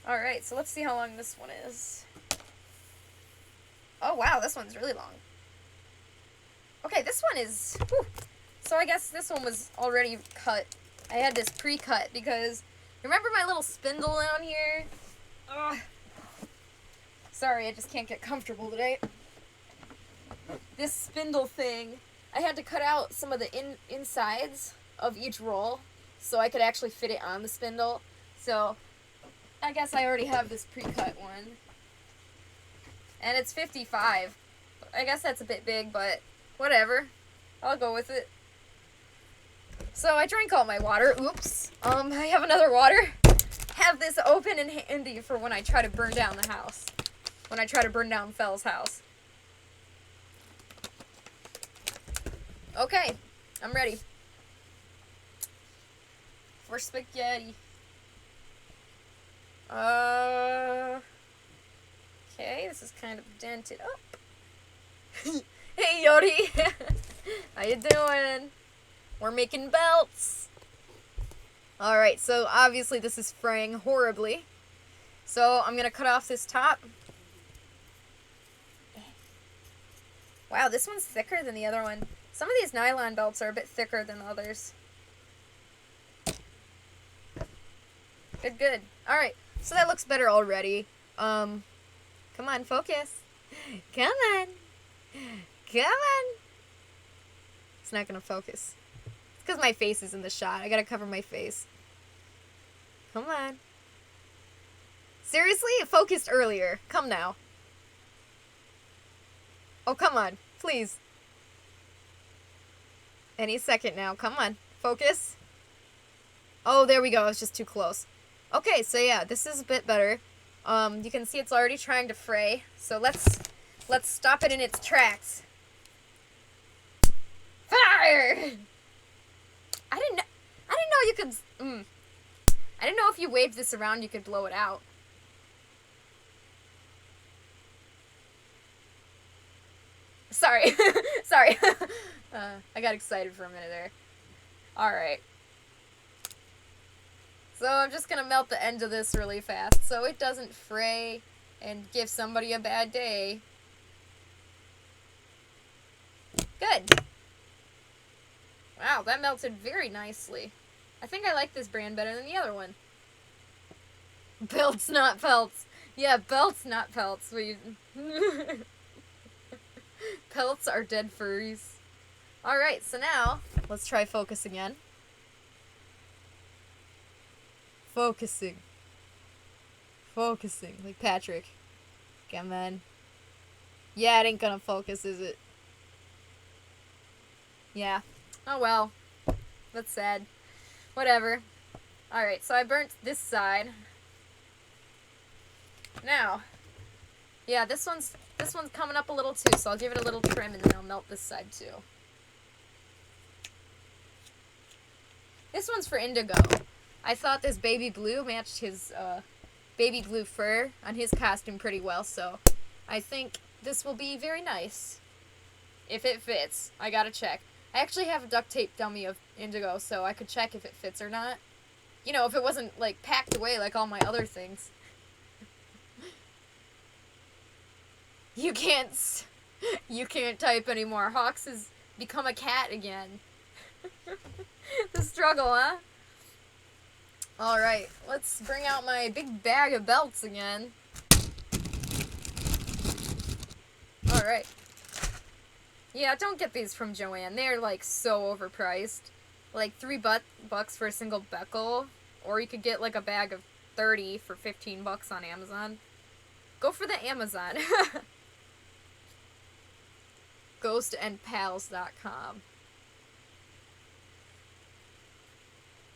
Alright, so let's see how long this one is. Oh, wow, this one's really long. Okay, this one is... Whew. So I guess this one was already cut. I had this pre-cut because... Remember my little spindle down here? Ugh. Sorry, I just can't get comfortable today. This spindle thing, I had to cut out some of the insides of each roll so I could actually fit it on the spindle. So, I guess I already have this pre-cut one. And it's 55. I guess that's a bit big, but whatever. I'll go with it. So I drank all my water. Oops. I have another water. Have this open and handy for when I try to burn down the house. When I try to burn down Fel's house. Okay. I'm ready. for spaghetti. Okay, this is kind of dented up. Hey, Yodi! How you doing? We're making belts. Alright, so obviously this is fraying horribly. So I'm gonna cut off this top. Wow, this one's thicker than the other one. Some of these nylon belts are a bit thicker than others. Good, good. Alright, so that looks better already. Come on, focus. Come on. Come on. It's not gonna focus. It's because my face is in the shot. I gotta cover my face. Come on. Seriously? It focused earlier. Come now. Oh, come on. Please. Any second now. Come on. Focus. Oh, there we go. It's just too close. Okay, so yeah, this is a bit better. You can see it's already trying to fray. So let's stop it in its tracks. Fire! I didn't know you could. I didn't know if you waved this around, you could blow it out. Sorry, sorry. I got excited for a minute there. All right. So I'm just gonna melt the end of this really fast so it doesn't fray and give somebody a bad day. Good. Wow, that melted very nicely. I think I like this brand better than the other one. Belts, not pelts. Yeah, belts, not pelts. Pelts are dead furries. Alright, so now, let's try focus again. Focusing. Focusing. Like Patrick. Come on. Yeah, it ain't gonna focus, is it? Yeah. Oh well. That's sad. Whatever. Alright, so I burnt this side. Now. Yeah, this one's coming up a little too, so I'll give it a little trim and then I'll melt this side too. This one's for Indigo. I thought this baby blue matched his baby blue fur on his costume pretty well, so I think this will be very nice. If it fits. I gotta check. I actually have a duct tape dummy of Indigo, so I could check if it fits or not. You know, if it wasn't, like, packed away like all my other things. You can't type anymore. Hawks has become a cat again. The struggle, huh? Alright, let's bring out my big bag of belts again. Alright. Yeah, don't get these from Joann. They're, like, so overpriced. Like, $3 for a single beckle. Or you could get, like, a bag of 30 for 15 bucks on Amazon. Go for the Amazon. Ghostandpals.com.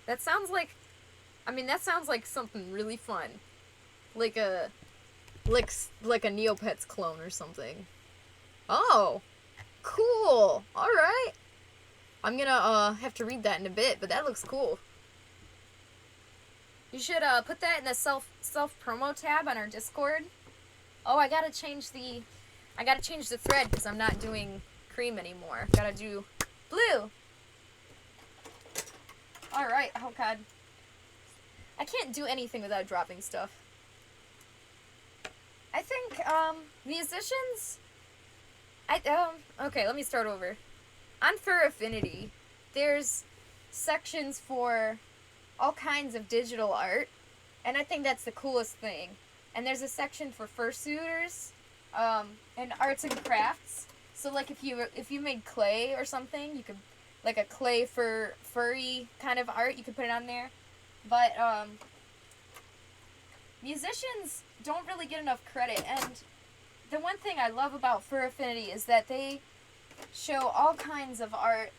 That sounds like... I mean, that sounds like something really fun. Like a Neopets clone or something. Oh! Cool! Alright! I'm gonna, have to read that in a bit, but that looks cool. You should, put that in the self-promo tab on our Discord. Oh, I gotta change the thread, because I'm not doing cream anymore. Gotta do blue! Alright, oh god. I can't do anything without dropping stuff. I think, musicians... okay, let me start over. On Fur Affinity, there's sections for all kinds of digital art, and I think that's the coolest thing. And there's a section for fursuiters, and arts and crafts. So, like, if you made clay or something, you could, like a clay furry kind of art, you could put it on there. But, musicians don't really get enough credit, and the one thing I love about Fur Affinity is that they show all kinds of art,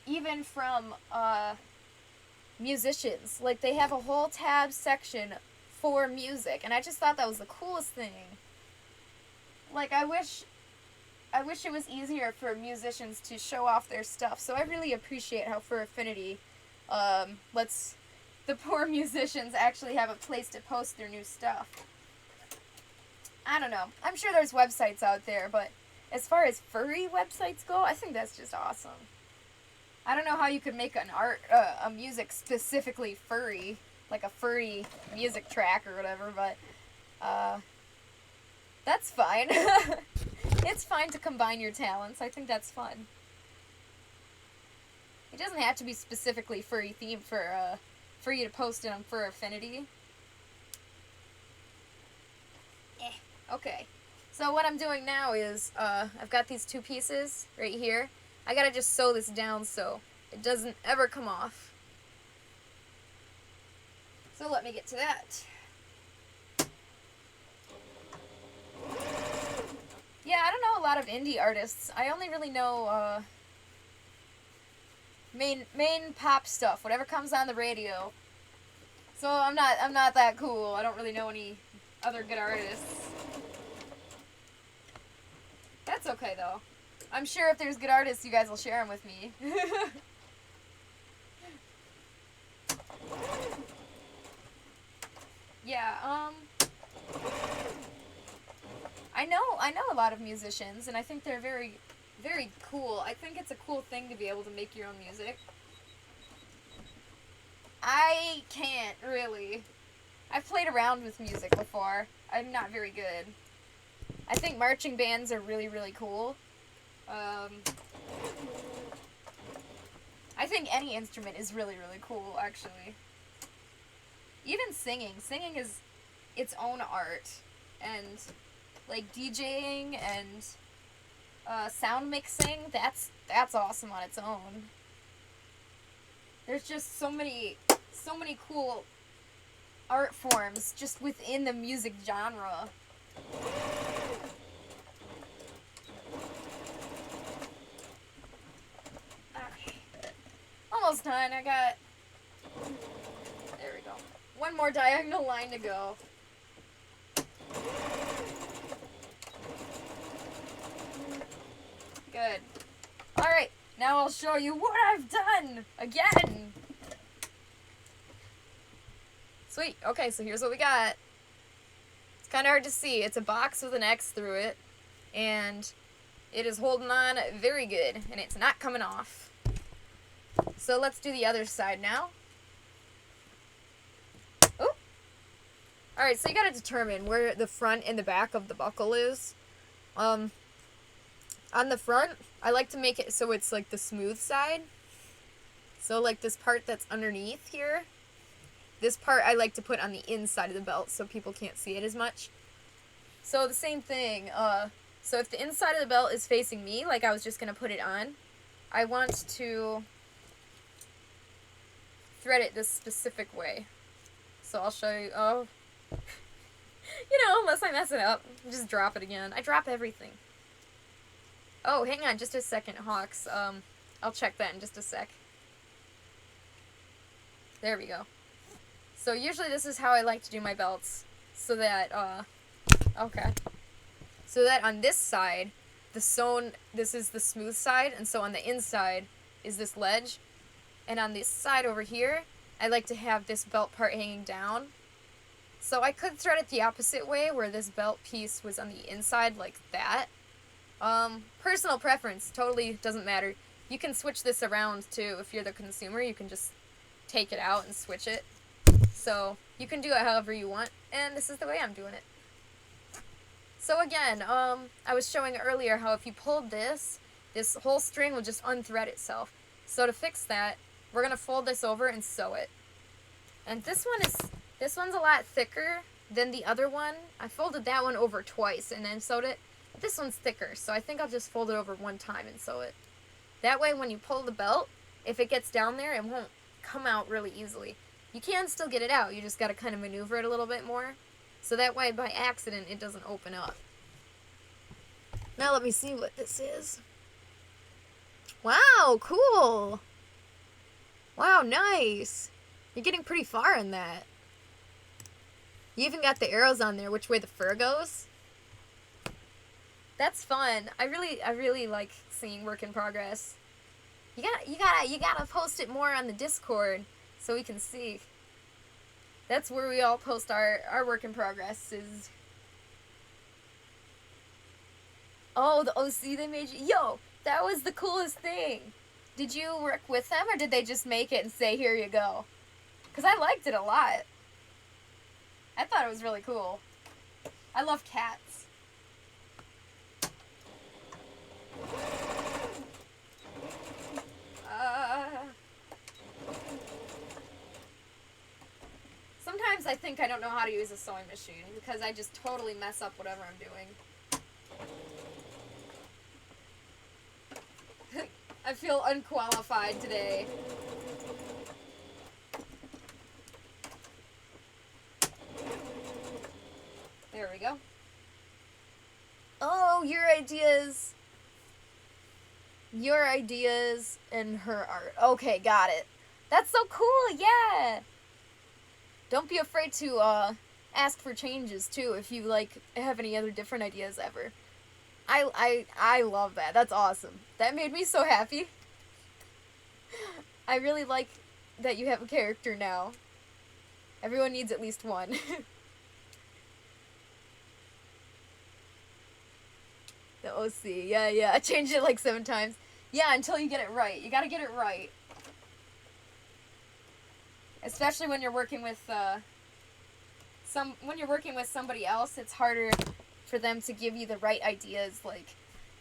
even from, musicians. Like, they have a whole tab section for music, and I just thought that was the coolest thing. Like, I wish it was easier for musicians to show off their stuff, so I really appreciate how Fur Affinity, lets the poor musicians actually have a place to post their new stuff. I don't know. I'm sure there's websites out there, but as far as furry websites go, I think that's just awesome. I don't know how you could make a music specifically furry, like a furry music track or whatever, but that's fine. It's fine to combine your talents. I think that's fun. It doesn't have to be specifically furry themed for you to post it on Fur Affinity. Okay. So what I'm doing now is, I've got these two pieces right here. I gotta just sew this down so it doesn't ever come off. So let me get to that. Yeah, I don't know a lot of indie artists. I only really know, main pop stuff, whatever comes on the radio. So I'm not that cool. I don't really know any other good artists. That's okay though. I'm sure if there's good artists, you guys will share them with me. Yeah, I know a lot of musicians, and I think they're very, very cool. I think it's a cool thing to be able to make your own music. I can't, really. I've played around with music before. I'm not very good. I think marching bands are really, really cool. I think any instrument is really, really cool, actually. Even singing. Singing is its own art. And, like, DJing and sound mixing, that's awesome on its own. There's just so many cool art forms just within the music genre. Okay. Almost done. I got... There we go. One more diagonal line to go. Good. Alright, now I'll show you what I've done! Again! Sweet. Okay, so here's what we got. It's kind of hard to see. It's a box with an X through it. And it is holding on very good. And it's not coming off. So let's do the other side now. Oh! Alright, so you gotta determine where the front and the back of the buckle is. On the front, I like to make it so it's like the smooth side. So like this part that's underneath here. This part I like to put on the inside of the belt so people can't see it as much. So the same thing, so if the inside of the belt is facing me, like I was just going to put it on, I want to thread it this specific way. So I'll show you, you know, unless I mess it up, just drop it again. I drop everything. Oh, hang on just a second, Hawks. I'll check that in just a sec. There we go. So usually this is how I like to do my belts, so that, okay. So that on this side, this is the smooth side, and so on the inside is this ledge. And on this side over here, I like to have this belt part hanging down. So I could thread it the opposite way, where this belt piece was on the inside like that. Personal preference, totally doesn't matter. You can switch this around too. If you're the consumer, you can just take it out and switch it. So you can do it however you want, and this is the way I'm doing it. So again, I was showing earlier how if you pulled this whole string will just unthread itself. So to fix that, we're gonna fold this over and sew it. And this one's a lot thicker than the other one. I folded that one over twice and then sewed it. This one's thicker, so I think I'll just fold it over one time and sew it. That way when you pull the belt, if it gets down there, it won't come out really easily. You can still get it out, you just gotta kind of maneuver it a little bit more. So that way, by accident, it doesn't open up. Now let me see what this is. Wow, cool! Wow, nice! You're getting pretty far in that. You even got the arrows on there, which way the fur goes. That's fun. I really like seeing work in progress. You gotta post it more on the Discord so we can see. That's where we all post our work in progress is. Oh, the OC they made you. Yo, that was the coolest thing. Did you work with them or did they just make it and say, here you go? Because I liked it a lot. I thought it was really cool. I love cats. Sometimes I think I don't know how to use a sewing machine because I just totally mess up whatever I'm doing. I feel unqualified today. There we go. Oh, your ideas. Your ideas and her art. Okay, got it. That's so cool, yeah. Don't be afraid to ask for changes too if you like have any other different ideas ever. I love that. That's awesome. That made me so happy. I really like that you have a character now. Everyone needs at least one. The OC. Yeah. I changed it like 7 times. Yeah, until you get it right. You gotta get it right. Especially when you're working with when you're working with somebody else, it's harder for them to give you the right ideas. Like,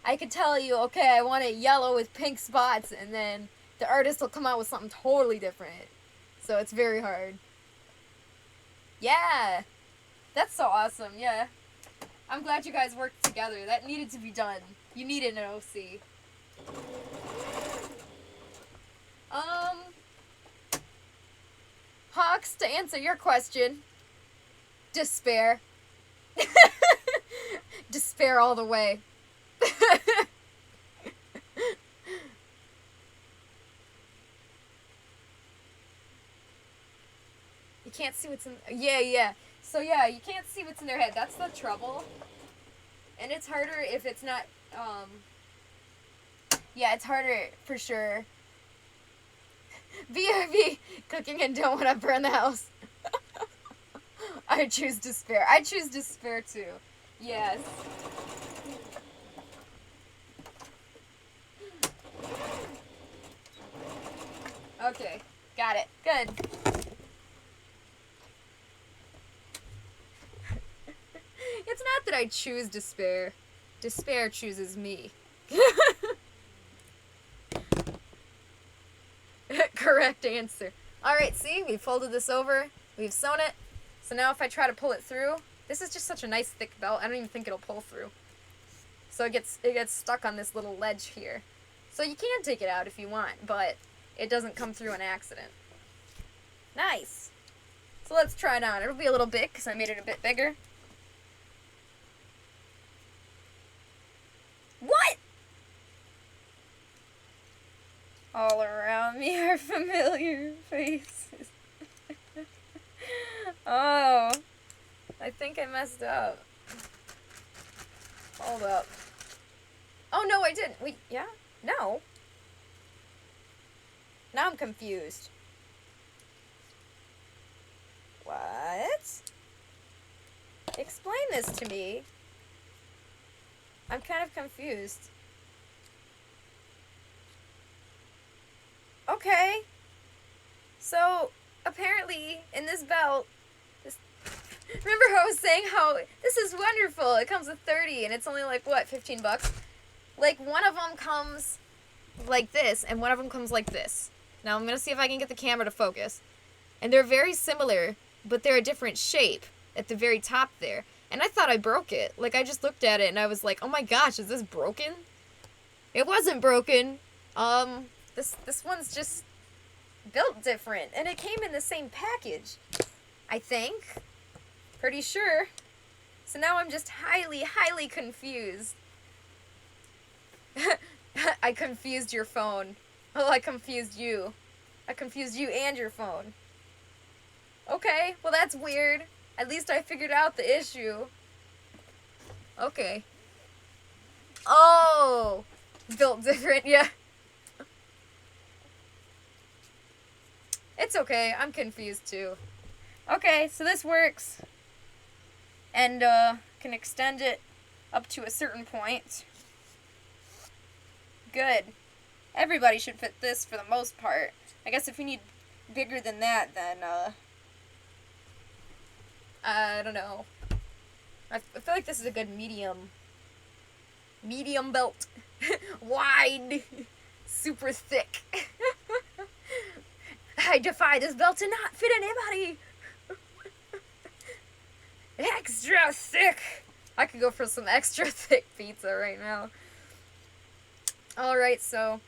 I could tell you, okay, I want it yellow with pink spots, and then the artist will come out with something totally different. So it's very hard. Yeah, that's so awesome. Yeah, I'm glad you guys worked together. That needed to be done. You needed an OC. Hawks, to answer your question, despair. Despair all the way. You can't see what's in... Yeah. So yeah, you can't see what's in their head. That's the trouble. And it's harder if it's not... Yeah, it's harder for sure. BRB, cooking and don't want to burn the house. I choose despair. I choose despair too. Yes. Okay, got it. Good. It's not that I choose despair. Despair chooses me. Correct answer. Alright, see? We folded this over. We've sewn it. So now if I try to pull it through, this is just such a nice thick belt. I don't even think it'll pull through. So it gets stuck on this little ledge here. So you can take it out if you want, but it doesn't come through an accident. Nice. So let's try it on. It'll be a little big because I made it a bit bigger. What? All around me are familiar faces. Oh, I think I messed up. Hold up. Oh, no, I didn't. Wait, yeah? No. Now I'm confused. What? Explain this to me. I'm kind of confused. Okay. So, apparently, in this belt, remember how I was saying how this is wonderful. It comes with 30 and it's only like, what, 15 bucks? Like, one of them comes like this and one of them comes like this. Now, I'm going to see if I can get the camera to focus. And they're very similar, but they're a different shape at the very top there. And I thought I broke it. Like, I just looked at it and I was like, oh my gosh, is this broken? It wasn't broken. This one's just built different. And it came in the same package, I think. Pretty sure. So now I'm just highly, highly confused. I confused your phone. Oh, I confused you. I confused you and your phone. Okay, well that's weird. At least I figured out the issue. Okay. Oh! Built different, yeah. It's okay, I'm confused too. Okay, so this works. And, can extend it up to a certain point. Good. Everybody should fit this for the most part. I guess if you need bigger than that, then, I don't know. I feel like this is a good medium belt. Wide. Super thick. I defy this belt to not fit anybody. Extra thick. I could go for some extra thick pizza right now. Alright, so,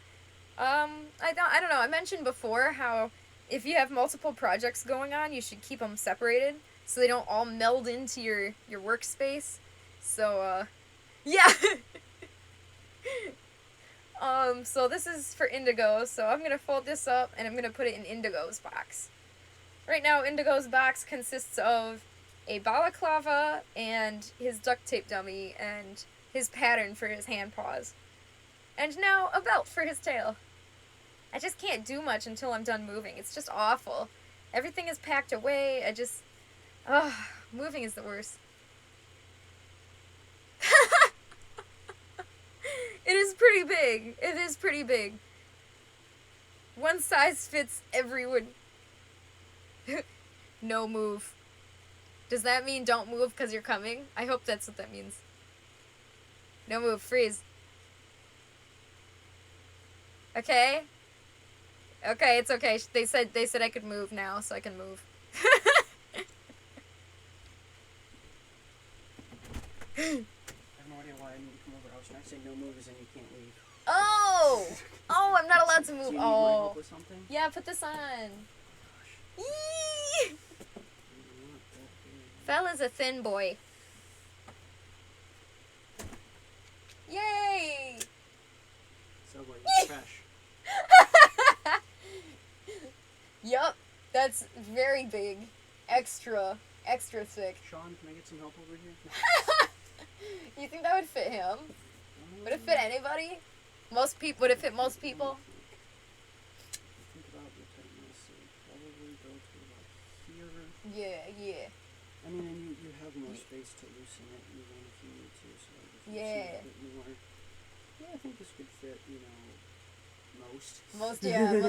I don't know. I mentioned before how if you have multiple projects going on, you should keep them separated so they don't all meld into your workspace. So, yeah. So this is for Indigo, so I'm gonna fold this up and I'm gonna put it in Indigo's box. Right now, Indigo's box consists of a balaclava and his duct tape dummy and his pattern for his hand paws. And now a belt for his tail. I just can't do much until I'm done moving. It's just awful. Everything is packed away. Moving is the worst. It is pretty big. It is pretty big. One size fits everyone. No move. Does that mean don't move because you're coming? I hope that's what that means. No move. Freeze. Okay? Okay, it's okay. They said I could move now, so I can move. I have no idea why I need to come over. I was trying to say no moves and you can't leave. Oh! Oh, I'm not allowed to move. Do you need my help with something? Yeah, put this on. Yee! Fella's a thin boy. Yay! Subway, fresh. Yup, that's very big. Extra thick. Sean, can I get some help over here? You think that would fit him? Would it fit anybody? Would it fit most people? Think about your tightness. So probably go to about here. Yeah. I mean, and you have more space to loosen it even if you need to. So if you Yeah. a bit more. Yeah, I think this could fit, most. Most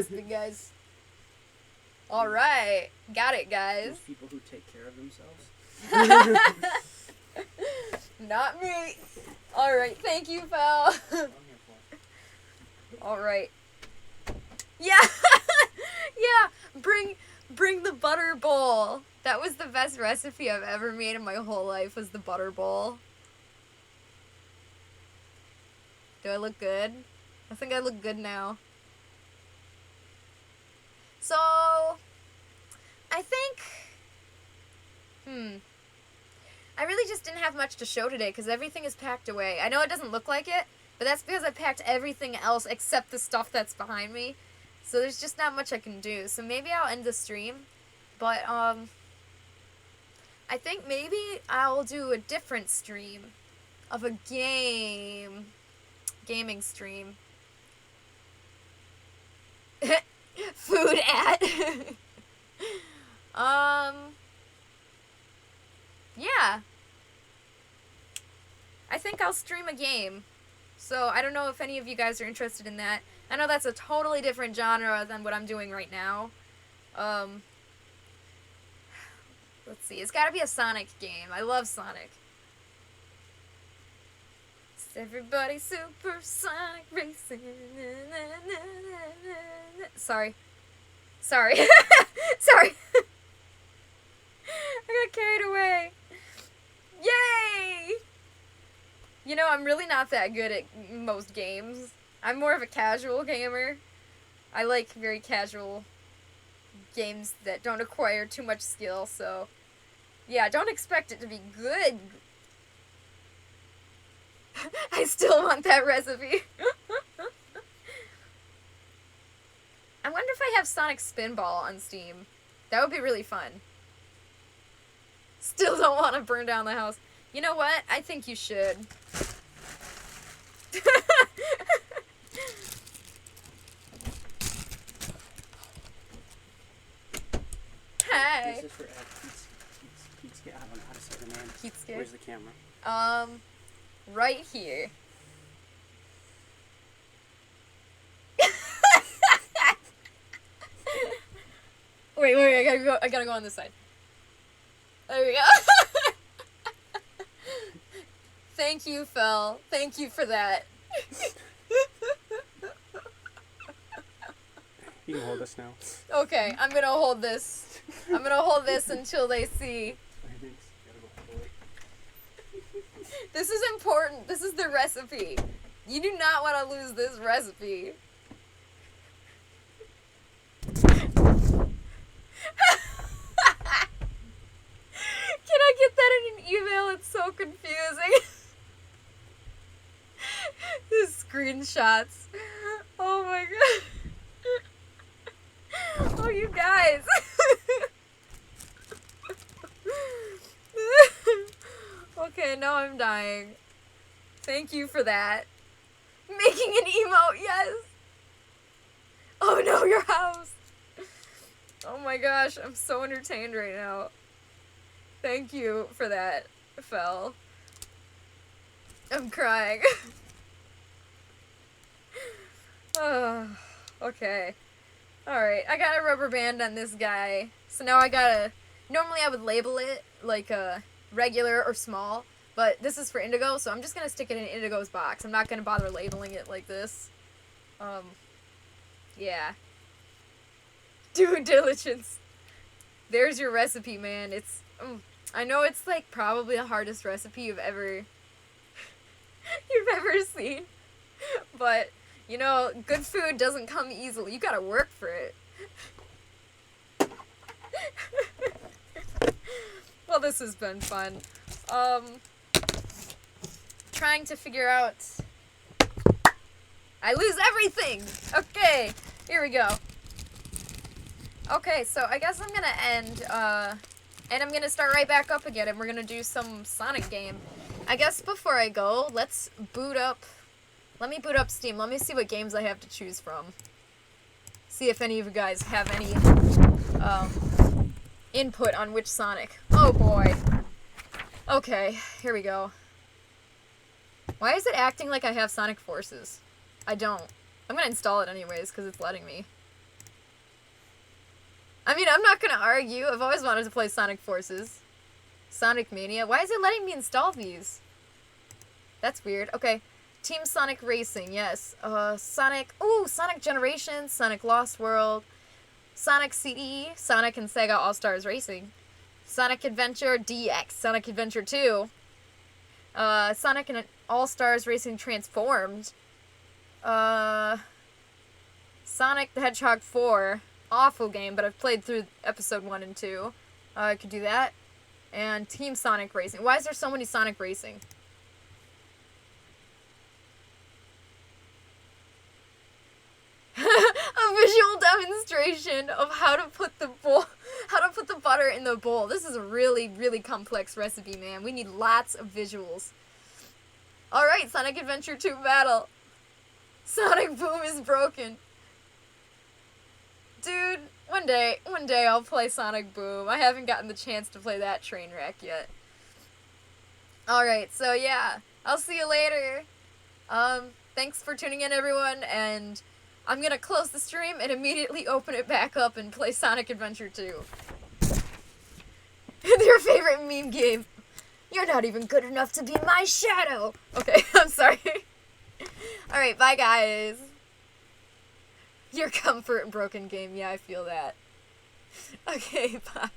big guys. Alright. Got it, guys. Most people who take care of themselves. Not me. Alright, thank you, Fel. Alright. Yeah! Yeah! Bring the butter bowl. That was the best recipe I've ever made in my whole life, was the butter bowl. Do I look good? I think I look good now. So, I think, I really just didn't have much to show today because everything is packed away. I know it doesn't look like it, but that's because I packed everything else except the stuff that's behind me. So there's just not much I can do. So maybe I'll end the stream, but, I think maybe I'll do a different stream of a gaming stream. Food at. Yeah. I think I'll stream a game. So I don't know if any of you guys are interested in that. I know that's a totally different genre than what I'm doing right now. Let's see. It's gotta be a Sonic game. I love Sonic. It's everybody super Sonic racing. Sorry. Sorry. I got carried away. Yay! You know, I'm really not that good at most games. I'm more of a casual gamer. I like very casual games that don't require too much skill, so yeah, don't expect it to be good. I still want that recipe. I wonder if I have Sonic Spinball on Steam. That would be really fun. Still don't want to burn down the house. You know what? I think you should. Hi. Bye. This is for Pete's, I don't know how to say the name. Pete's Where's the camera? Right here. Wait, I gotta go on this side. There we go. Thank you, Phil. Thank you for that. You can hold this now. Okay, I'm gonna hold this. I'm gonna hold this until they see. This is important. This is the recipe. You do not want to lose this recipe. Can I get that in an email? It's so confusing. The screenshots. Oh my god. Oh, you guys. Okay, now I'm dying. Thank you for that. Making an emote, yes. Oh no, your house. Oh my gosh, I'm so entertained right now. Thank you for that, Fel. I'm crying. Oh, okay. Alright, I got a rubber band on this guy. So now I gotta... Normally I would label it like a regular or small, but this is for Indigo, so I'm just gonna stick it in Indigo's box. I'm not gonna bother labeling it like this. Yeah. Due diligence. There's your recipe, man. It's... I know it's like probably the hardest recipe you've ever seen, but you know, good food doesn't come easily. You gotta work for it. Well, this has been fun. Trying to figure out... I lose everything! Okay, here we go. Okay, so I guess I'm gonna end, and I'm gonna start right back up again, and we're gonna do some Sonic game. I guess before I go, let's boot up... Let me boot up Steam. Let me see what games I have to choose from. See if any of you guys have any, input on which Sonic. Oh boy. Okay, here we go. Why is it acting like I have Sonic Forces? I don't. I'm gonna install it anyways, because it's letting me. I mean, I'm not gonna argue. I've always wanted to play Sonic Forces. Sonic Mania. Why is it letting me install these? That's weird. Okay. Team Sonic Racing, yes. Sonic... Ooh, Sonic Generations, Sonic Lost World, Sonic CD, Sonic and Sega All-Stars Racing, Sonic Adventure DX, Sonic Adventure 2, Sonic and All-Stars Racing Transformed, Sonic the Hedgehog 4, awful game, but I've played through episode 1 and 2. I could do that. And Team Sonic Racing. Why is there so many Sonic Racing? A visual demonstration of how to put the butter in the bowl. This is a really, really complex recipe, man. We need lots of visuals. Alright, Sonic Adventure 2 battle. Sonic Boom is broken. Dude, one day I'll play Sonic Boom. I haven't gotten the chance to play that train wreck yet. Alright, so yeah. I'll see you later. Thanks for tuning in, everyone, and I'm gonna close the stream and immediately open it back up and play Sonic Adventure 2. Your favorite meme game. You're not even good enough to be my shadow. Okay, I'm sorry. Alright, bye guys. Your comfort broken game, yeah, I feel that. Okay, bye.